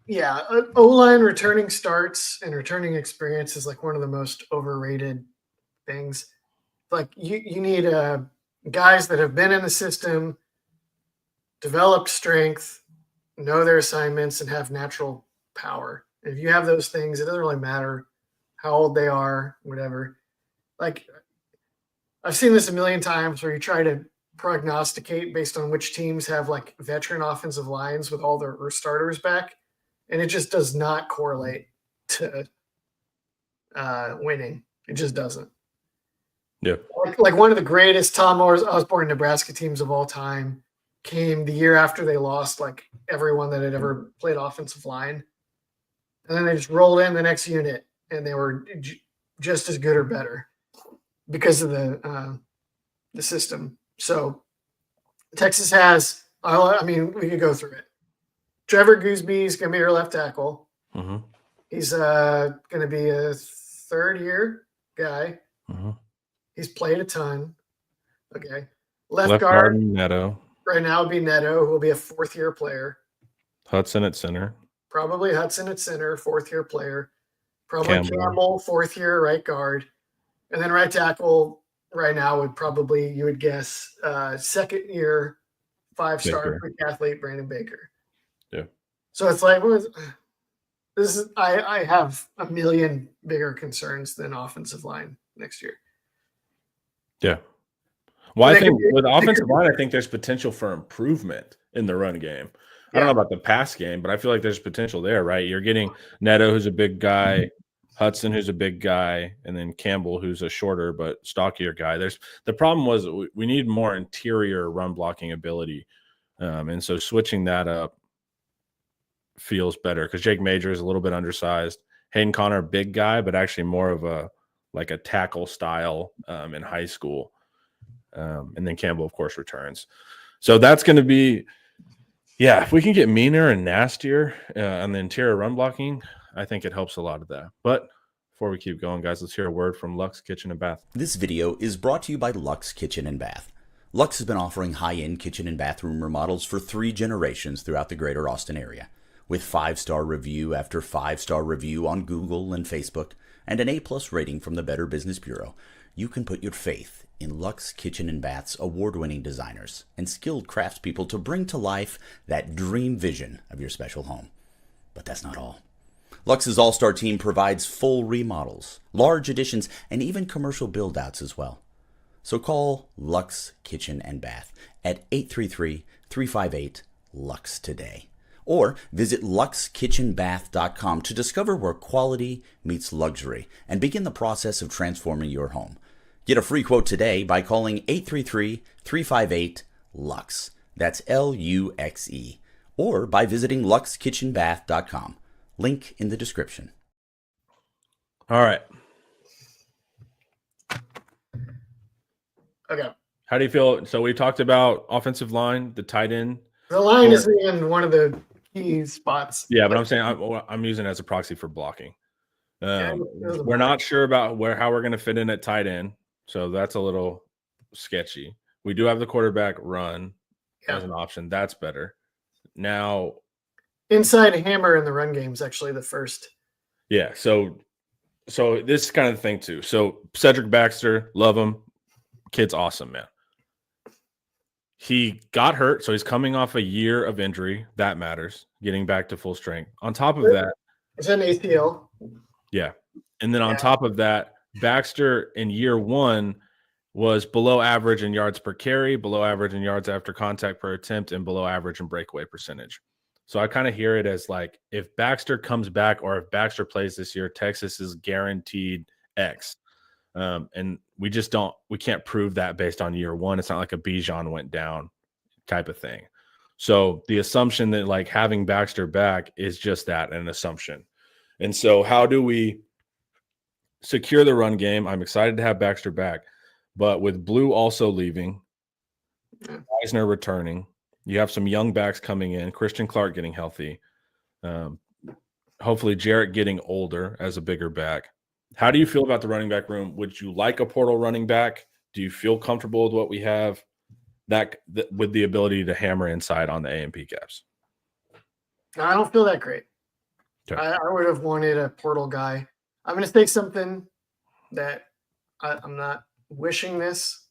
Speaker 2: Yeah, O-line returning starts and returning experience is like one of the most overrated things. Like you need guys that have been in the system, developed strength, know their assignments, and have natural power. And if you have those things, it doesn't really matter how old they are, whatever. Like I've seen this a million times where you try to prognosticate based on which teams have like veteran offensive lines with all their starters back, and it just does not correlate to winning. It just doesn't.
Speaker 1: Yeah.
Speaker 2: Like one of the greatest Tom Osborne Nebraska teams of all time came the year after they lost like everyone that had ever played offensive line. And then they just rolled in the next unit and they were just as good or better because of the system. So Texas has, I mean, we could go through it. Trevor Gooseby is going to be your left tackle.
Speaker 1: Mm-hmm.
Speaker 2: He's going to be a third-year guy.
Speaker 1: Mm-hmm.
Speaker 2: He's played a ton. Okay. Left guard
Speaker 1: Neto.
Speaker 2: Right now would be Neto, who will be a fourth-year player.
Speaker 1: Hudson at center.
Speaker 2: Probably Hudson at center, fourth-year player. Probably Campbell, fourth-year right guard. And then right tackle right now would probably, you would guess, second-year, 5-star quick athlete, Brandon Baker.
Speaker 1: Yeah.
Speaker 2: So it's like, I have a million bigger concerns than offensive line next year.
Speaker 1: Yeah. Well, I think with offensive line, I think there's potential for improvement in the run game. I don't know about the pass game, but I feel like there's potential there, right? You're getting Neto, who's a big guy, Hudson, who's a big guy, and then Campbell, who's a shorter but stockier guy. The problem was we need more interior run blocking ability. And so switching that up feels better because Jake Major is a little bit undersized. Hayden Connor, big guy, but actually more of a tackle style in high school. And then Campbell, of course, returns. So that's going to be, if we can get meaner and nastier on the interior run blocking, I think it helps a lot of that. But before we keep going, guys, let's hear a word from Luxe Kitchen and Bath.
Speaker 3: This video is brought to you by Luxe Kitchen and Bath. Luxe has been offering high-end kitchen and bathroom remodels for 3 generations throughout the greater Austin area. With 5-star review after 5-star review on Google and Facebook, and an A+ rating from the Better Business Bureau, you can put your faith in Luxe Kitchen and Bath's award-winning designers and skilled craftspeople to bring to life that dream vision of your special home. But that's not all. Luxe's all-star team provides full remodels, large additions, and even commercial build-outs as well. So call Luxe Kitchen and Bath at 833-358-LUXE today. Or visit luxekitchenbath.com to discover where quality meets luxury and begin the process of transforming your home. Get a free quote today by calling 833-358-LUXE. That's L-U-X-E. Or by visiting luxekitchenbath.com. Link in the description.
Speaker 1: All right.
Speaker 2: Okay.
Speaker 1: How do you feel? So we talked about offensive line, the tight end.
Speaker 2: The line is in one of the key spots.
Speaker 1: Yeah, but I'm saying I'm using it as a proxy for blocking. We're not sure about how we're going to fit in at tight end, so that's a little sketchy. We do have the quarterback run as an option. That's better. Now,
Speaker 2: inside hammer in the run game is actually the first.
Speaker 1: Yeah, so this is kind of the thing too. So Cedric Baxter, love him. Kid's awesome, man. He got hurt, so he's coming off a year of injury. That matters, getting back to full strength. On top of that,
Speaker 2: it's an ACL.
Speaker 1: Yeah. And then on top of that, Baxter in year 1 was below average in yards per carry, below average in yards after contact per attempt, and below average in breakaway percentage. So I kind of hear it as like, if Baxter comes back or if Baxter plays this year, Texas is guaranteed X. And we can't prove that based on year 1. It's not like a Bijan went down type of thing. So the assumption that like having Baxter back is just that, an assumption. And so how do we secure the run game? I'm excited to have Baxter back, but with Blue also leaving, Eisner returning, you have some young backs coming in, Christian Clark getting healthy, hopefully Jarrett getting older as a bigger back. How do you feel about the running back room? Would you like a portal running back? Do you feel comfortable with what we have with the ability to hammer inside on the A&P gaps?
Speaker 2: I don't feel that great.
Speaker 1: Okay.
Speaker 2: I would have wanted a portal guy. I'm going to say something that I'm not wishing this.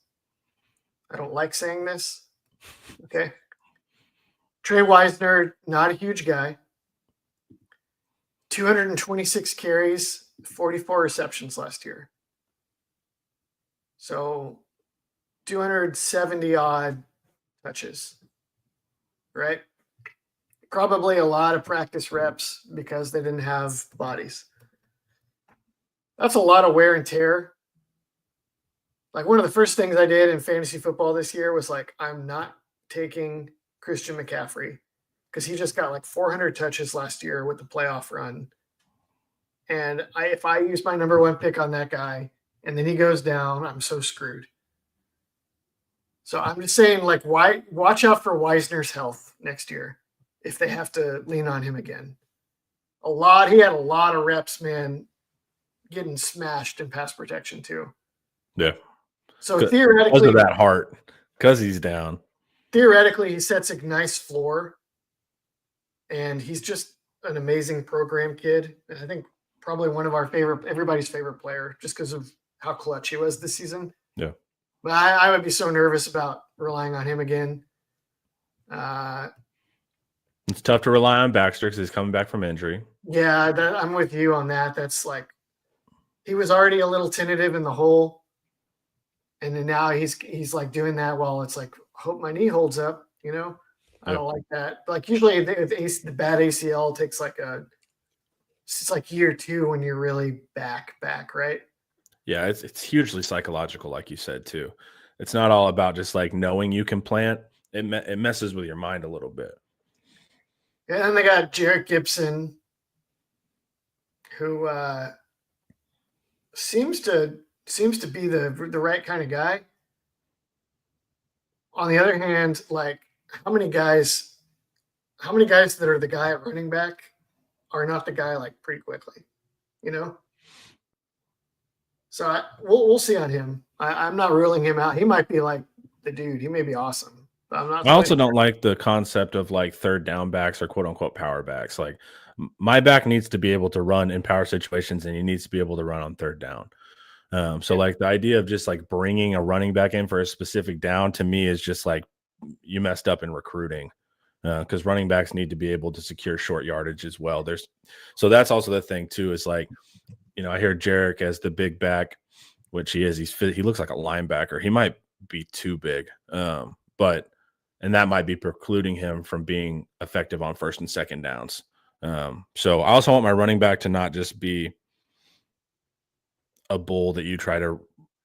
Speaker 2: I don't like saying this. Okay. Trey Wisner, not a huge guy. 226 carries, 44 receptions last year. So 270 odd touches, right? Probably a lot of practice reps because they didn't have bodies. That's a lot of wear and tear. Like one of the first things I did in fantasy football this year was like, I'm not taking Christian McCaffrey because he just got like 400 touches last year with the playoff run. And if I use my number 1 pick on that guy and then he goes down, I'm so screwed. So I'm just saying, like, watch out for Wisner's health next year if they have to lean on him again. He had a lot of reps, man, getting smashed in pass protection too.
Speaker 1: Yeah.
Speaker 2: So theoretically,
Speaker 1: because of that heart, because he's down.
Speaker 2: Theoretically, he sets a nice floor, and he's just an amazing program kid. And I think probably one of everybody's favorite player, just because of how clutch he was this season.
Speaker 1: Yeah.
Speaker 2: But I would be so nervous about relying on him again.
Speaker 1: It's tough to rely on Baxter because he's coming back from injury.
Speaker 2: Yeah, I'm with you on that. That's like, he was already a little tentative in the hole, and then now he's like doing that while it's like, hope my knee holds up. You know, I don't like that. Like usually the bad ACL takes it's like year 2 when you're really back, right?
Speaker 1: Yeah, it's hugely psychological, like you said too. It's not all about just like knowing you can plant. It messes with your mind a little bit.
Speaker 2: And then they got Jarrett Gibson, who seems to be the right kind of guy. On the other hand, like how many guys that are the guy at running back are not the guy like pretty quickly, you know? So we'll see on him. I'm not ruling him out. He might be like the dude. He may be awesome. But I'm not.
Speaker 1: I also don't like the concept of like third down backs or quote unquote power backs. Like my back needs to be able to run in power situations, and he needs to be able to run on third down. So like the idea of just like bringing a running back in for a specific down to me is just like you messed up in recruiting, because running backs need to be able to secure short yardage as well. So that's also the thing too, is like, you know, I hear Jarek as the big back, which he is. He looks like a linebacker. He might be too big, and that might be precluding him from being effective on first and second downs. So I also want my running back to not just be a bull that you try to,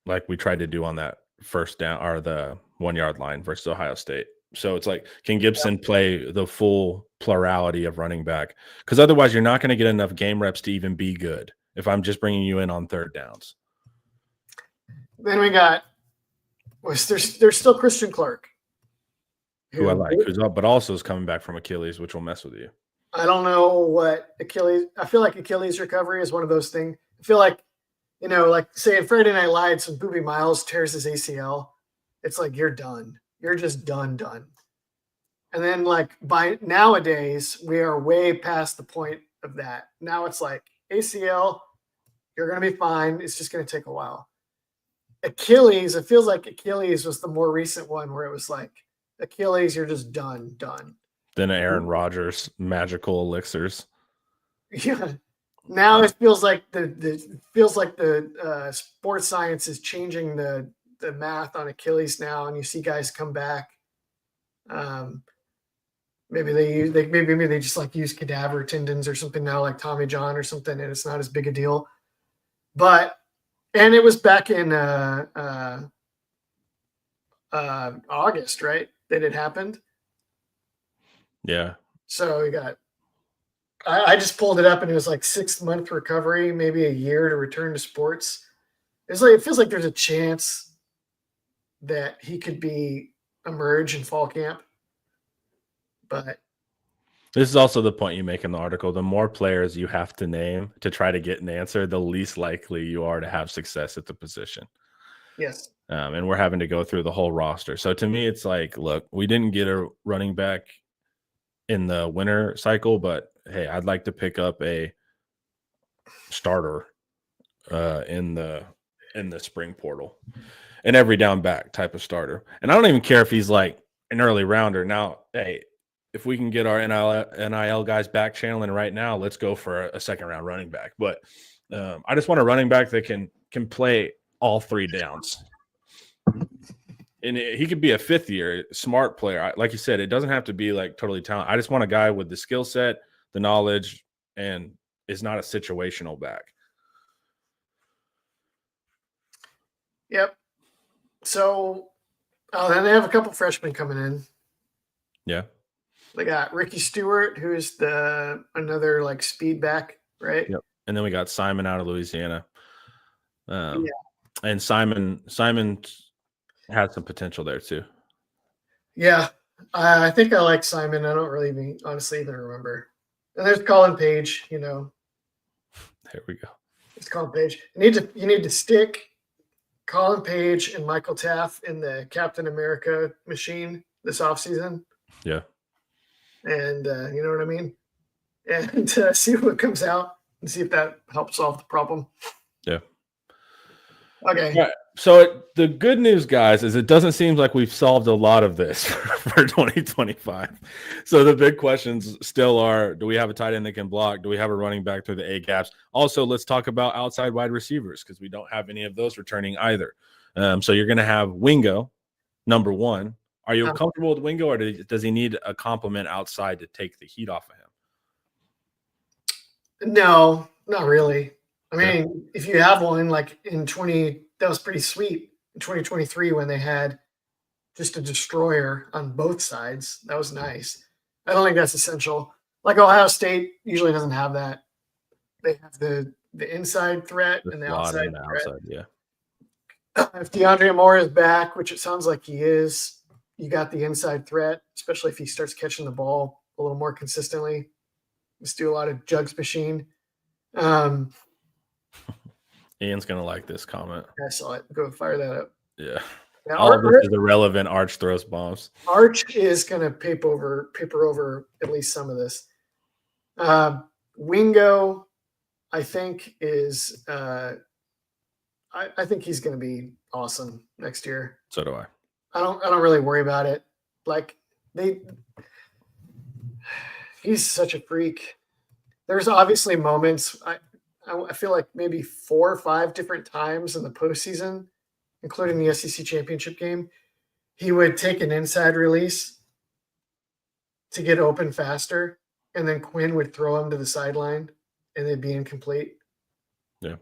Speaker 1: like we tried to do on that first down or the 1 yard line versus Ohio State. So it's like, can Gibson play the full plurality of running back? Because otherwise you're not going to get enough game reps to even be good if I'm just bringing you in on third downs.
Speaker 2: Then we got, there's still Christian Clark.
Speaker 1: Who I like, but also is coming back from Achilles, which will mess with you.
Speaker 2: I don't know what Achilles. I feel like Achilles recovery is one of those things. I feel like, like say in Friday Night Lights when Boobie Miles tears his ACL, it's like you're done. You're just done. And then like by nowadays, we are way past the point of that. Now it's like ACL, you're going to be fine. It's just going to take a while. Achilles, it feels like Achilles was the more recent one where it was like Achilles, you're just done.
Speaker 1: Then Aaron Rodgers magical elixirs.
Speaker 2: Yeah. Now it feels like the sports science is changing the math on Achilles now, and you see guys come back. Maybe they just like use cadaver tendons or something now, like Tommy John or something, and it's not as big a deal. And it was back in August, right? That it happened.
Speaker 1: Yeah.
Speaker 2: So we got. I just pulled it up and it was like 6-month recovery, maybe a year to return to sports. It feels like there's a chance that he could emerge in fall camp. But
Speaker 1: this is also the point you make in the article. The more players you have to name to try to get an answer, the least likely you are to have success at the position.
Speaker 2: Yes.
Speaker 1: And we're having to go through the whole roster. So to me, it's like, look, we didn't get a running back in the winter cycle, but hey, I'd like to pick up a starter in the spring portal, an every down back type of starter. And I don't even care if he's like an early rounder. Now, hey, if we can get our NIL guys back channeling right now, let's go for a second round running back. But I just want a running back that can play all 3 downs. And he could be a 5th-year smart player. Like you said, it doesn't have to be like totally talented. I just want a guy with the skill set, the knowledge, and is not a situational back.
Speaker 2: Yep. So then they have a couple freshmen coming in.
Speaker 1: Yeah.
Speaker 2: They got Ricky Stewart, who's another like speed back, right?
Speaker 1: Yep. And then we got Simon out of Louisiana.
Speaker 2: Yeah.
Speaker 1: And Simon had some potential there too.
Speaker 2: Yeah. I think I like Simon. I don't really honestly even remember. And there's Colin Page,
Speaker 1: There we go.
Speaker 2: It's Colin Page. You need to stick Colin Page and Michael Taff in the Captain America machine this offseason.
Speaker 1: Yeah.
Speaker 2: And you know what I mean? And see what comes out and see if that helps solve the problem.
Speaker 1: Yeah.
Speaker 2: Okay.
Speaker 1: Right. So the good news, guys, is it doesn't seem like we've solved a lot of this for 2025. So the big questions still are, do we have a tight end that can block? Do we have a running back through the A gaps? Also, let's talk about outside wide receivers because we don't have any of those returning either. So you're going to have Wingo, number 1. Are you comfortable with Wingo, or does he need a complement outside to take the heat off of him?
Speaker 2: No, not really. I mean, if you have one like that was pretty sweet in 2023 when they had just a destroyer on both sides. That was nice. I don't think that's essential. Like Ohio State usually doesn't have that. They have the inside threat and the outside threat.
Speaker 1: Yeah.
Speaker 2: If DeAndre Moore is back, which it sounds like he is, you got the inside threat, especially if he starts catching the ball a little more consistently. Let's do a lot of jugs machine.
Speaker 1: Ian's going to like this comment.
Speaker 2: I saw it. Go fire that up.
Speaker 1: Yeah. All of this is irrelevant. Arch throws bombs.
Speaker 2: Arch is going to paper over at least some of this. Wingo, I think is I think he's going to be awesome next year.
Speaker 1: So do I.
Speaker 2: I don't really worry about it. Like he's such a freak. There's obviously moments. I feel like maybe 4 or 5 different times in the postseason, including the SEC championship game, he would take an inside release to get open faster, and then Quinn would throw him to the sideline, and they'd be incomplete.
Speaker 1: Yeah.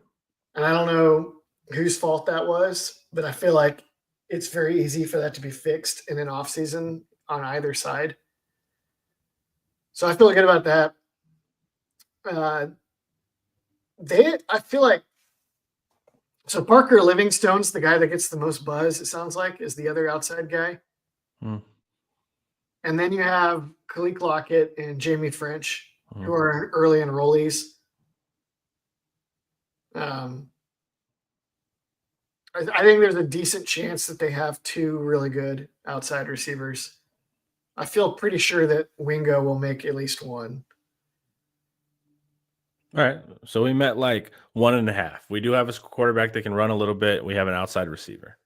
Speaker 2: And I don't know whose fault that was, but I feel like it's very easy for that to be fixed in an offseason on either side. So I feel good about that. I feel like so Parker Livingstone's the guy that gets the most buzz, it sounds like, is the other outside guy. And then you have Khalil Lockett and Jamie French who are early enrollees. I think there's a decent chance that they have 2 really good outside receivers. I feel pretty sure that Wingo will make at least 1.
Speaker 1: All right. So we met like 1.5. We do have a quarterback that can run a little bit. We have an outside receiver.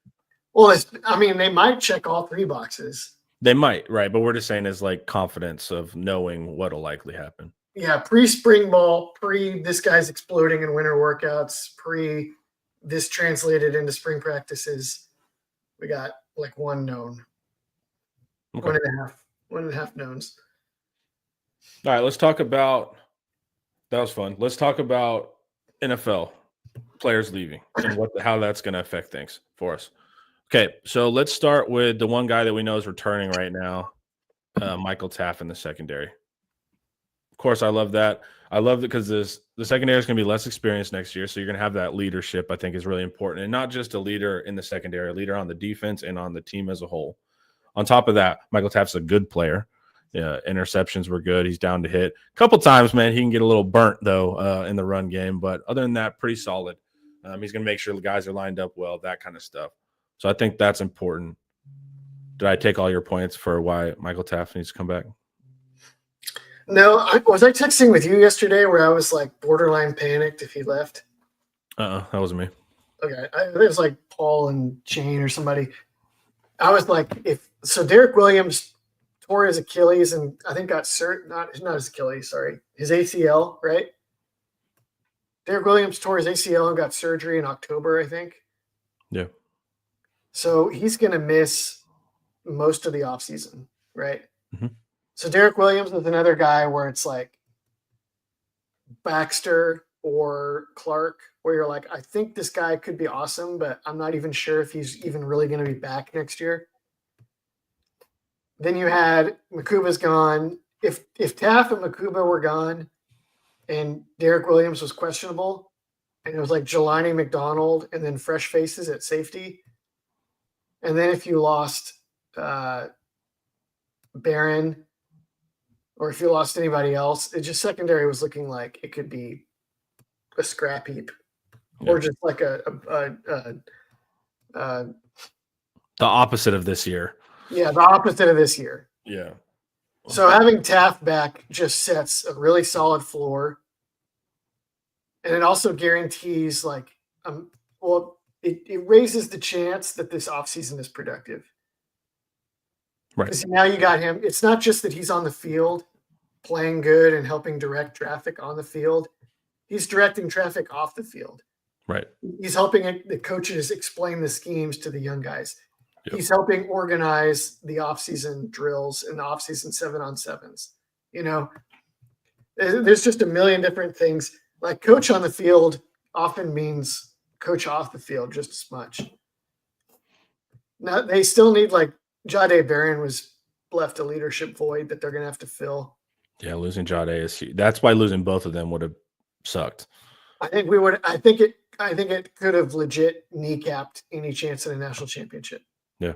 Speaker 2: Well, they might check all 3 boxes.
Speaker 1: They might, right? But we're just saying is like confidence of knowing what'll likely happen.
Speaker 2: Yeah, pre-spring ball, this guy's exploding in winter workouts, this translated into spring practices. We got like 1 known. Okay. 1.5 knowns.
Speaker 1: All right, let's talk about that was fun. Let's talk about NFL players leaving and how that's going to affect things for us. Okay, so let's start with the one guy that we know is returning right now, Michael Taft in the secondary. Of course, I love that. I love it because the secondary is going to be less experienced next year, so you're going to have that leadership. I think is really important, and not just a leader in the secondary, a leader on the defense and on the team as a whole. On top of that, Michael Taft's a good player. Yeah, interceptions were good. He's down to hit a couple times, man. He can get a little burnt though in the run game, but other than that, pretty solid. He's going to make sure the guys are lined up well, that kind of stuff. So I think that's important. Did I take all your points for why Michael Taft needs to come back?
Speaker 2: No, was I texting with you yesterday where I was like borderline panicked if he left?
Speaker 1: That wasn't me.
Speaker 2: Okay, it was like Paul and Shane or somebody. I was like, Derek Williams tore his Achilles and I think got not his Achilles, sorry, his ACL, right? Derek Williams tore his ACL and got surgery in October, I think.
Speaker 1: Yeah.
Speaker 2: So he's going to miss most of the offseason, right?
Speaker 1: Mm-hmm.
Speaker 2: So Derek Williams is another guy where it's like Baxter or Clark, where you're like, I think this guy could be awesome, but I'm not even sure if he's even really going to be back next year. Then you had Makuba's gone. If Taft and Makuba were gone and Derek Williams was questionable and it was like Jelani McDonald and then fresh faces at safety, and then if you lost Barron or if you lost anybody else, it just secondary was looking like it could be a scrap heap or just like the
Speaker 1: opposite of this year.
Speaker 2: Yeah, the opposite of this year.
Speaker 1: Yeah.
Speaker 2: So having Taft back just sets a really solid floor. And it also guarantees it raises the chance that this offseason is productive.
Speaker 1: Right.
Speaker 2: Because now you got him. It's not just that he's on the field playing good and helping direct traffic on the field. He's directing traffic off the field.
Speaker 1: Right.
Speaker 2: He's helping the coaches explain the schemes to the young guys. Yep. He's helping organize the offseason drills and the offseason 7-on-7s. You know, there's just a million different things. Like coach on the field often means coach off the field just as much. Now they still need Jahdae Barron was left a leadership void that they're going to have to fill.
Speaker 1: Yeah, losing Jahdae is huge. That's why losing both of them would have sucked.
Speaker 2: I think it could have legit kneecapped any chance at a national championship.
Speaker 1: Yeah.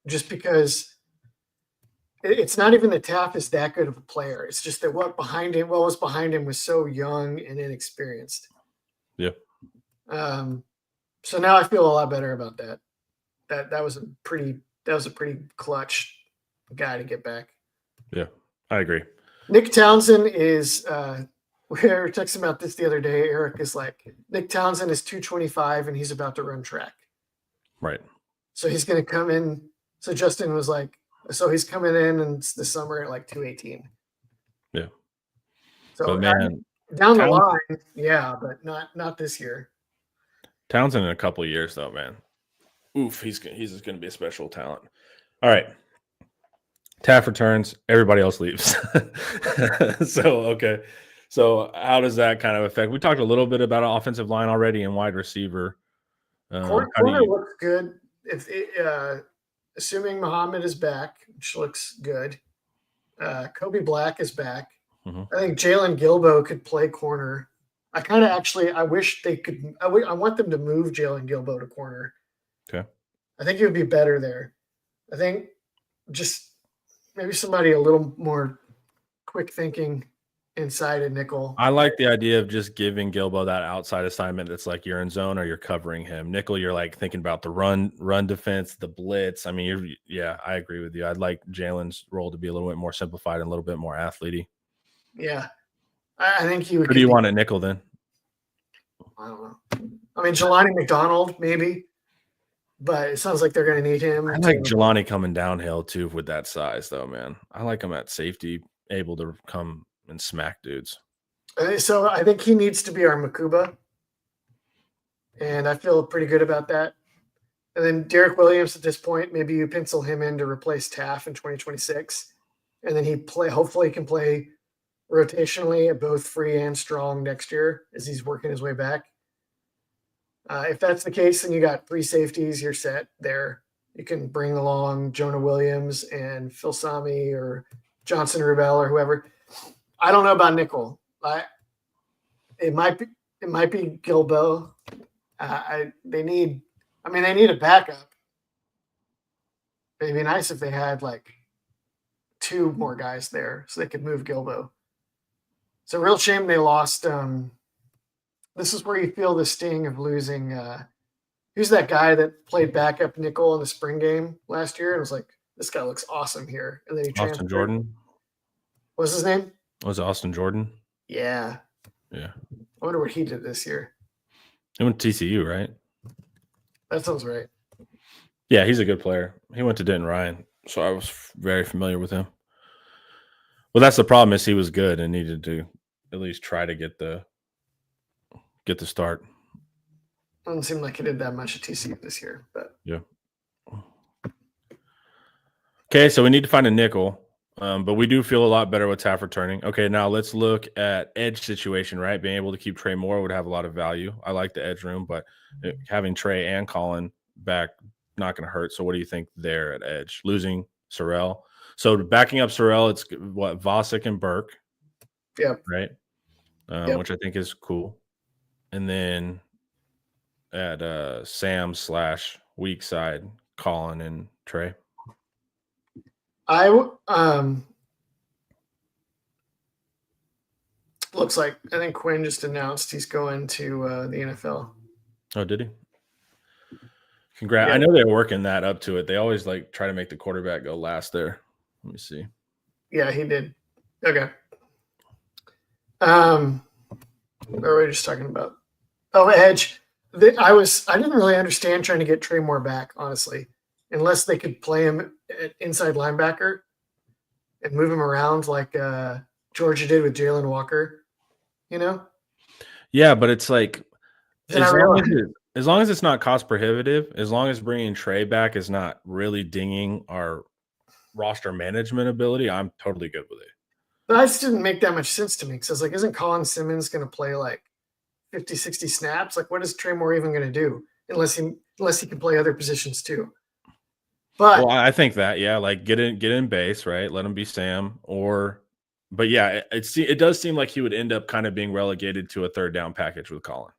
Speaker 2: Just because it's not even that Taft is that good of a player. It's just that what was behind him was so young and inexperienced.
Speaker 1: Yeah.
Speaker 2: So now I feel a lot better about that. That was a pretty clutch guy to get back.
Speaker 1: Yeah, I agree.
Speaker 2: Nick Townsend is we were texting about this the other day. Eric is like, Nick Townsend is 225 and he's about to run track.
Speaker 1: Right.
Speaker 2: So he's going to come in. So Justin was like, so he's coming in this summer at like 218.
Speaker 1: Yeah.
Speaker 2: So
Speaker 1: man,
Speaker 2: down the line, yeah, but not this year.
Speaker 1: Townsend in a couple of years though, man. Oof, he's just going to be a special talent. All right. Taft returns. Everybody else leaves. Okay. So how does that kind of affect? We talked a little bit about an offensive line already and wide receiver.
Speaker 2: Corner looks good. Assuming Muhammad is back, which looks good. Kobe Black is back.
Speaker 1: Mm-hmm.
Speaker 2: I think Jalen Gilbo could play corner. I wish they could. I want them to move Jalen Gilbo to corner.
Speaker 1: Okay.
Speaker 2: I think it would be better there. I think just maybe somebody a little more quick thinking inside a nickel.
Speaker 1: I like the idea of just giving Gilbo that outside assignment. That's like you're in zone or you're covering him. Nickel, you're like thinking about the run defense, the blitz. I mean, I agree with you. I'd like Jalen's role to be a little bit more simplified and a little bit more athlete-y.
Speaker 2: Yeah. I think he would.
Speaker 1: Who do you want at nickel then?
Speaker 2: I don't know. I mean, Jelani McDonald, maybe. But it sounds like they're going to need him.
Speaker 1: I like Jelani coming downhill too with that size, though, man. I like him at safety, able to come and smack dudes.
Speaker 2: So I think he needs to be our Makuba, and I feel pretty good about that. And then Derek Williams at this point, maybe you pencil him in to replace Taff in 2026, and then he hopefully can play rotationally at both free and strong next year as he's working his way back. If that's the case, then you got 3 safeties. You're set there. You can bring along Jonah Williams and Phil Sami or Johnson Rubel or whoever. I don't know about nickel. It might be Gilbo. They need a backup. It'd be nice if they had like 2 more guys there so they could move Gilbo. It's a real shame they lost. This is where you feel the sting of losing. Who's that guy that played backup nickel in the spring game last year? And was like, this guy looks awesome here. And then he transferred.
Speaker 1: Austin Jordan.
Speaker 2: What's his name?
Speaker 1: Was it Austin Jordan?
Speaker 2: Yeah.
Speaker 1: Yeah.
Speaker 2: I wonder what he did this year.
Speaker 1: He went to TCU, right?
Speaker 2: That sounds right.
Speaker 1: Yeah, he's a good player. He went to Denton Ryan, so I was very familiar with him. Well, that's the problem is he was good and needed to at least try to get the start.
Speaker 2: Doesn't seem like he did that much at TCU this year, but
Speaker 1: yeah. Okay, so we need to find a nickel, but we do feel a lot better with Taff returning. Okay, now let's look at edge situation, right? Being able to keep Trey Moore would have a lot of value. I like the edge room, but having Trey and Colin back not going to hurt. So what do you think there at edge? Losing Sorrell. So backing up Sorrell, it's what, Vosick and Burke.
Speaker 2: Yeah.
Speaker 1: Right. Which I think is cool. And then at Sam / weak side, Colin and Trey.
Speaker 2: Looks like I think Quinn just announced he's going to the NFL.
Speaker 1: Oh, did he? Congrats. Yeah. I know they're working that up to it. They always like try to make the quarterback go last there. Let me see.
Speaker 2: Yeah, he did. Okay. What were we just talking about? Oh, edge. I didn't really understand trying to get Trey Moore back, honestly, unless they could play him at inside linebacker and move him around like Georgia did with Jalen Walker, you know?
Speaker 1: Yeah, but it's like as long as it's not cost prohibitive, as long as bringing Trey back is not really dinging our roster management ability, I'm totally good with it.
Speaker 2: But that just didn't make that much sense to me because I was like, isn't Colin Simmons going to play like 50, 60 snaps? Like, what is Trey Moore even going to do unless he can play other positions too? But
Speaker 1: well, I think that, yeah, like get in base, right? Let him be Sam but yeah, it does seem like he would end up kind of being relegated to a third down package with Colin.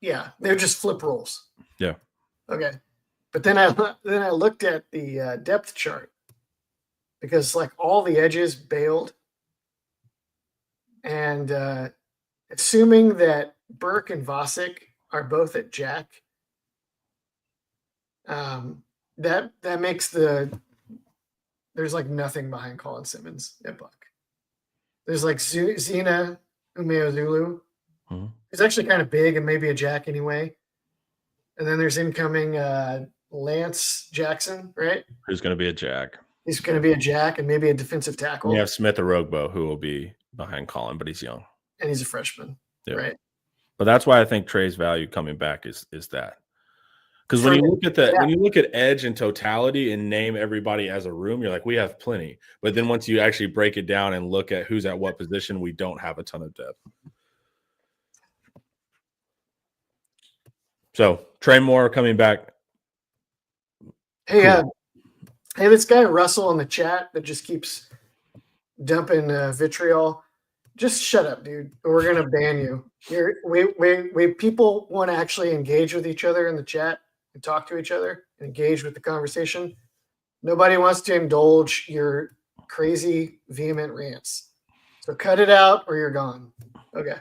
Speaker 2: Yeah, they're just flip roles.
Speaker 1: Yeah.
Speaker 2: Okay. But then I looked at the depth chart because like all the edges bailed. And assuming that Burke and Vosick are both at Jack, that makes there's like nothing behind Colin Simmons at Buck. There's like Zena Umeozulu.
Speaker 1: Mm-hmm.
Speaker 2: He's actually kind of big and maybe a Jack anyway. And then there's incoming Lance Jackson, right?
Speaker 1: Who's going to be a Jack?
Speaker 2: He's going to be a Jack and maybe a defensive tackle.
Speaker 1: You have Smith Orogbo, who will be behind Colin, but he's young.
Speaker 2: And he's a freshman, right?
Speaker 1: But that's why I think Trey's value coming back is that. Because when you look at edge in totality and name everybody as a room, you're like, we have plenty. But then once you actually break it down and look at who's at what position, we don't have a ton of depth. So Trey Moore coming back.
Speaker 2: Hey, cool. Hey, this guy Russell in the chat that just keeps dumping vitriol. Just shut up, dude. We're gonna ban you. People want to actually engage with each other in the chat and talk to each other and engage with the conversation. Nobody wants to indulge your crazy, vehement rants. So cut it out or you're gone. Okay.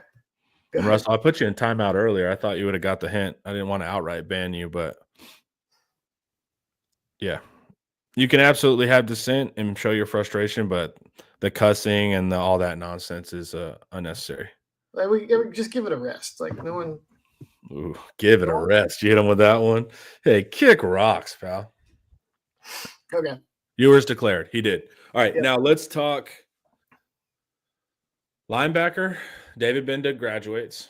Speaker 1: And Russell, I put you in timeout earlier. I thought you would have got the hint. I didn't want to outright ban you, but yeah. You can absolutely have dissent and show your frustration, but the cussing and all that nonsense is unnecessary.
Speaker 2: Like we just give it a rest. Like no one.
Speaker 1: Ooh, give it a rest. You hit him with that one. Hey, kick rocks, pal.
Speaker 2: Okay.
Speaker 1: Viewers declared. He did. All right.
Speaker 2: Yep.
Speaker 1: Now let's talk linebacker. David Benda graduates.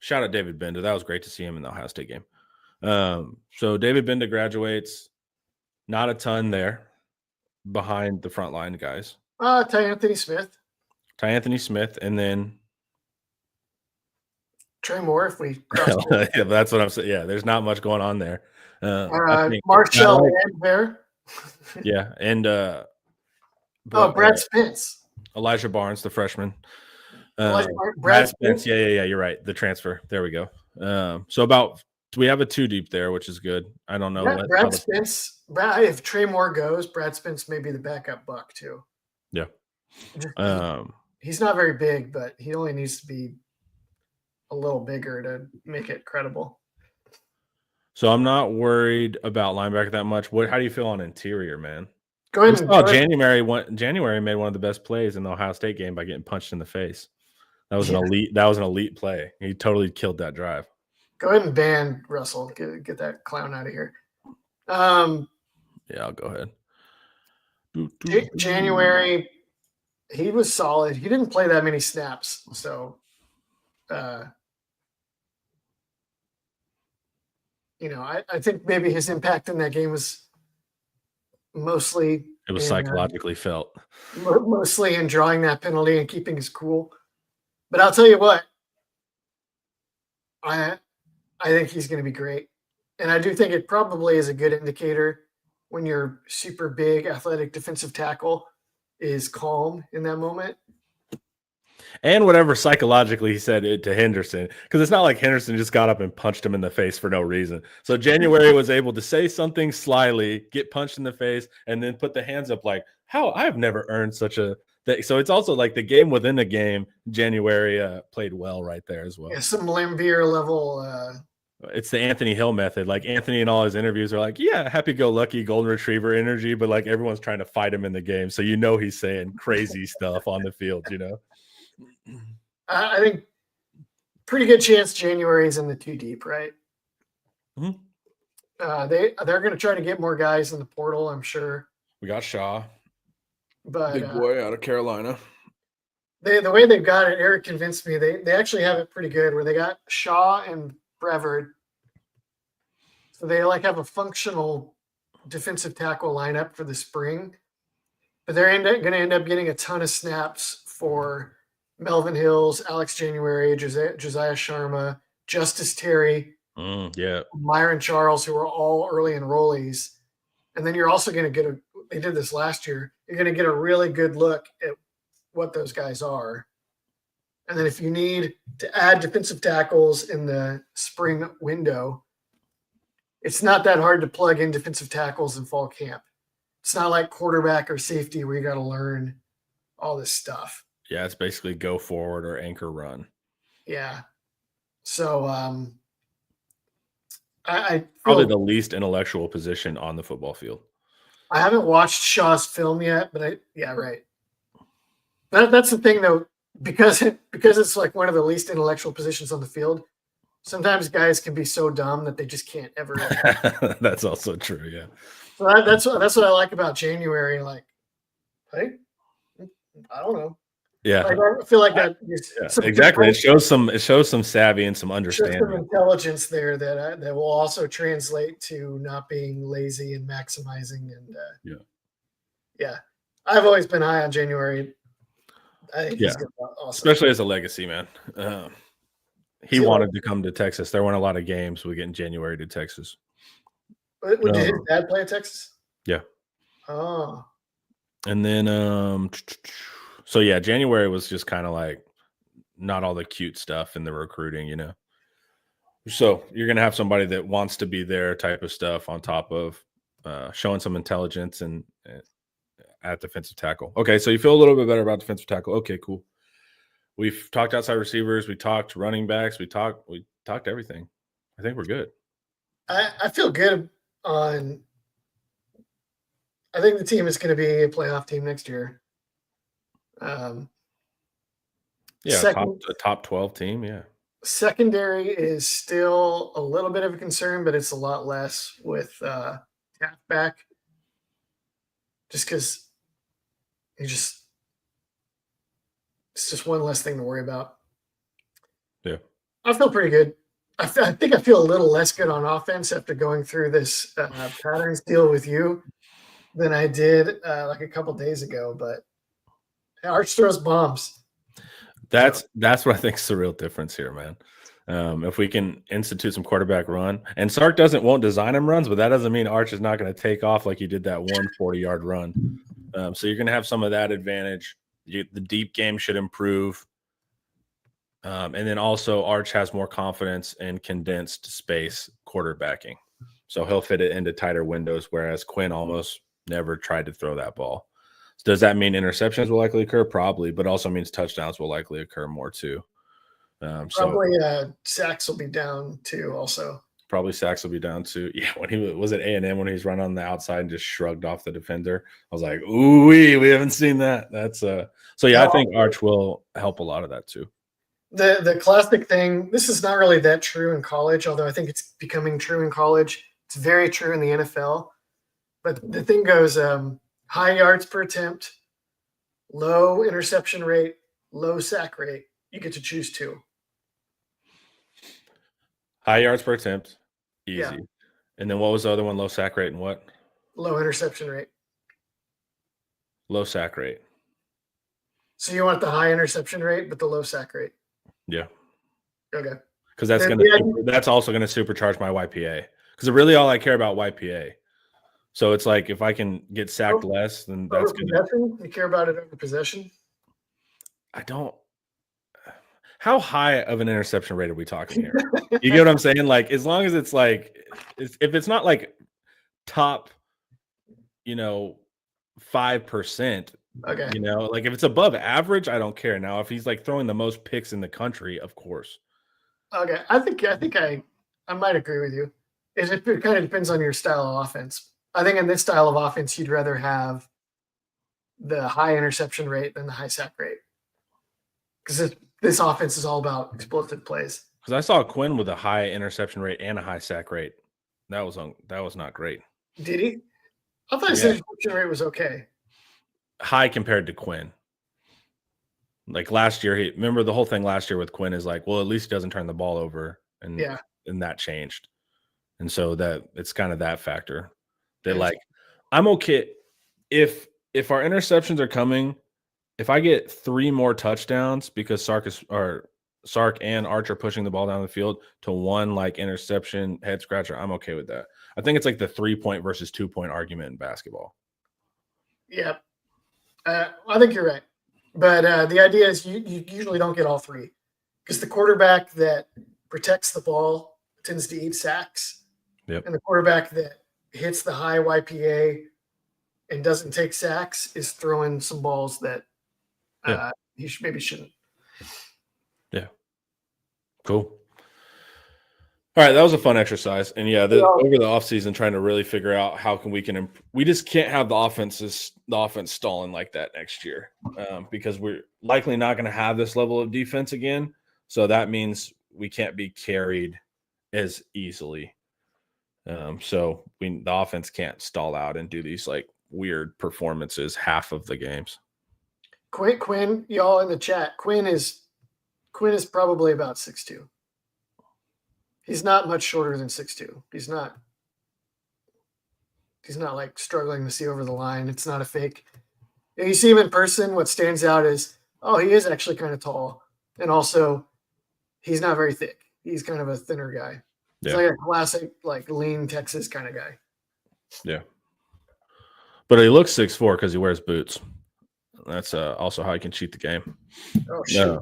Speaker 1: Shout out David Benda. That was great to see him in the Ohio State game. So David Benda graduates. Not a ton there behind the front line guys.
Speaker 2: Ty Anthony Smith.
Speaker 1: And then
Speaker 2: Trey Moore, if we
Speaker 1: yeah, that's what I'm saying. Yeah, there's not much going on there.
Speaker 2: Marshall there.
Speaker 1: Yeah, and
Speaker 2: Brad Spence.
Speaker 1: Elijah Barnes, the freshman.
Speaker 2: Brad
Speaker 1: Spence. Yeah, you're right. The transfer. There we go. So we have a 2 deep there, which is good. I don't know.
Speaker 2: Brad Spence. If Trey Moore goes, Brad Spence may be the backup buck too.
Speaker 1: Yeah.
Speaker 2: He's not very big, but he only needs to be a little bigger to make it credible.
Speaker 1: So I'm not worried about linebacker that much. How do you feel on interior, man?
Speaker 2: Go ahead.
Speaker 1: January made one of the best plays in the Ohio State game by getting punched in the face. That was an elite play. He totally killed that drive.
Speaker 2: Go ahead and ban Russell. Get that clown out of here.
Speaker 1: Yeah, I'll go ahead.
Speaker 2: January, he was solid. He didn't play that many snaps, so I think maybe his impact in that game was mostly
Speaker 1: psychologically felt.
Speaker 2: Mostly in drawing that penalty and keeping his cool. But I'll tell you what, I think he's going to be great. And I do think it probably is a good indicator when your super big athletic defensive tackle is calm in that moment.
Speaker 1: And whatever psychologically he said it to Henderson, because it's not like Henderson just got up and punched him in the face for no reason. So January was able to say something slyly, get punched in the face, and then put the hands up like, how I've never earned such a thing. So it's also like the game within the game. January played well right there as well.
Speaker 2: Yeah, some Lambeer level.
Speaker 1: It's the Anthony Hill method. Like Anthony in all his interviews are like, yeah, happy-go-lucky golden retriever energy, but like everyone's trying to fight him in the game. So he's saying crazy stuff on the field,
Speaker 2: I think pretty good chance January's in the 2 deep, right?
Speaker 1: Mm-hmm.
Speaker 2: They're going to try to get more guys in the portal, I'm sure.
Speaker 1: We got Shaw,
Speaker 2: but
Speaker 1: big boy out of Carolina.
Speaker 2: The way they've got it, Eric convinced me they actually have it pretty good. Where they got Shaw and Brevard, so they have a functional defensive tackle lineup for the spring. But they're going to end up getting a ton of snaps for Melvin Hills, Alex January, Josiah Sharma, Justice Terry, Myron Charles, who are all early enrollees. And then you're also going to get they did this last year, you're going to get a really good look at what those guys are. And then if you need to add defensive tackles in the spring window, it's not that hard to plug in defensive tackles in fall camp. It's not like quarterback or safety where you got to learn all this stuff.
Speaker 1: Yeah, it's basically go forward or anchor run.
Speaker 2: Yeah. So I
Speaker 1: probably the least intellectual position on the football field.
Speaker 2: I haven't watched Shaw's film yet, but right. That's the thing though, because it's like one of the least intellectual positions on the field. Sometimes guys can be so dumb that they just can't ever.
Speaker 1: That's also true. Yeah.
Speaker 2: So that's what I like about January. Like, hey, I don't know.
Speaker 1: Yeah,
Speaker 2: I feel like that.
Speaker 1: Exactly. It shows some savvy and some understanding,
Speaker 2: some intelligence there that will also translate to not being lazy and maximizing. And yeah, I've always been high on January. I think he's awesome,
Speaker 1: especially as a legacy man. He wanted to come to Texas. There weren't a lot of games we get in January to Texas.
Speaker 2: Did his dad play at Texas?
Speaker 1: Yeah.
Speaker 2: Oh.
Speaker 1: And then so yeah, January was just kind of like not all the cute stuff in the recruiting, So you're gonna have somebody that wants to be there type of stuff on top of showing some intelligence, and at defensive tackle. Okay, so you feel a little bit better about defensive tackle. Okay, cool. We've talked outside receivers. We talked running backs. We talked everything. I think we're good.
Speaker 2: I feel good on. I think the team is going to be a playoff team next year.
Speaker 1: A top 12 team. Yeah.
Speaker 2: Secondary is still a little bit of a concern, but it's a lot less with Taft back. Just because it's just one less thing to worry about.
Speaker 1: Yeah.
Speaker 2: I feel pretty good. I think I feel a little less good on offense after going through this patterns deal with you than I did like a couple days ago. But Arch throws bombs.
Speaker 1: That's what I think is the real difference here, man. If we can institute some quarterback run, and Sark won't design him runs, but that doesn't mean Arch is not going to take off like he did that 140-yard run. So you're going to have some of that advantage. The deep game should improve. And then also Arch has more confidence in condensed space quarterbacking. So he'll fit it into tighter windows, whereas Quinn almost never tried to throw that ball. So does that mean interceptions will likely occur? Probably, but also means touchdowns will likely occur more too.
Speaker 2: Probably sacks will be down too also.
Speaker 1: Probably sacks will be down too. Yeah, when he was at A&M, when he's running on the outside and just shrugged off the defender, I was like, ooh, we haven't seen that. That's so yeah, I think Arch will help a lot of that too.
Speaker 2: The classic thing, this is not really that true in college, although I think it's becoming true in college. It's very true in the NFL. But the thing goes, high yards per attempt, low interception rate, low sack rate. You get to choose two.
Speaker 1: High yards per attempt, easy.
Speaker 2: Yeah.
Speaker 1: And then what was the other one? Low sack rate and what?
Speaker 2: Low interception rate.
Speaker 1: Low sack rate.
Speaker 2: So you want the high interception rate, but the low sack rate.
Speaker 1: Yeah.
Speaker 2: Okay.
Speaker 1: Because that's also going to supercharge my YPA. Because really all I care about YPA. So it's like if I can get sacked less, then that's good.
Speaker 2: You care about it over possession?
Speaker 1: I don't. How high of an interception rate are we talking here? You get what I'm saying? Like, as long as it's like, if it's not like top, 5%,
Speaker 2: okay.
Speaker 1: Like if it's above average, I don't care. Now, if he's like throwing the most picks in the country, of course.
Speaker 2: Okay. I think I might agree with you. It kind of depends on your style of offense. I think in this style of offense, you'd rather have the high interception rate than the high sack rate. Because this offense is all about explosive plays.
Speaker 1: Because I saw Quinn with a high interception rate and a high sack rate. That was not great.
Speaker 2: Did he? I thought his interception rate was okay.
Speaker 1: High compared to Quinn. Like last year, remember the whole thing last year with Quinn is like, well, at least he doesn't turn the ball over, and that changed. And so that it's kind of that factor. That like, I'm okay if our interceptions are coming. If I get 3 more touchdowns because Sark and Arch are pushing the ball down the field to 1 like interception head scratcher, I'm okay with that. I think it's like the 3-point versus 2-point argument in basketball.
Speaker 2: Yeah, I think you're right. But the idea is you usually don't get all 3 because the quarterback that protects the ball tends to eat sacks.
Speaker 1: Yep.
Speaker 2: And the quarterback that hits the high YPA and doesn't take sacks is throwing some balls that he maybe shouldn't.
Speaker 1: Yeah. Cool. All right, that was a fun exercise. And over the offseason, trying to really figure out how we can we just can't have the offense stalling like that next year because we're likely not going to have this level of defense again. So that means we can't be carried as easily. So the offense can't stall out and do these like weird performances half of the games.
Speaker 2: Quinn, y'all in the chat. Quinn is probably about 6'2". He's not much shorter than 6'2". He's not like struggling to see over the line. It's not a fake. If you see him in person, what stands out is, he is actually kind of tall. And also he's not very thick. He's kind of a thinner guy. He's like a classic, like lean Texas kind of guy. Yeah.
Speaker 1: But he looks 6'4" because he wears boots. That's also how he can cheat the game.
Speaker 2: Oh, shit. Yeah.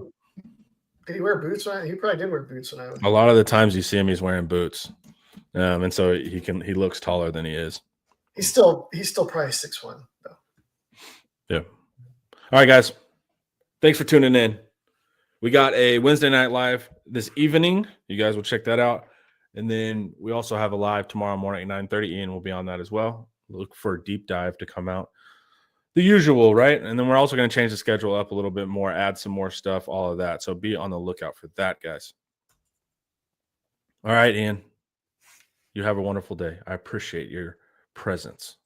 Speaker 2: Did he wear boots? He probably did wear boots when I was.
Speaker 1: A lot of the times you see him, he's wearing boots. And so he looks taller than he is.
Speaker 2: He's still probably 6'1", though.
Speaker 1: Yeah. All right, guys. Thanks for tuning in. We got a Wednesday night live this evening. You guys will check that out. And then we also have a live tomorrow morning at 9:30. Ian will be on that as well. Look for a deep dive to come out. The usual, right? And then we're also going to change the schedule up a little bit more, add some more stuff, all of that. So be on the lookout for that, guys. All right, Ian. You have a wonderful day. I appreciate your presence.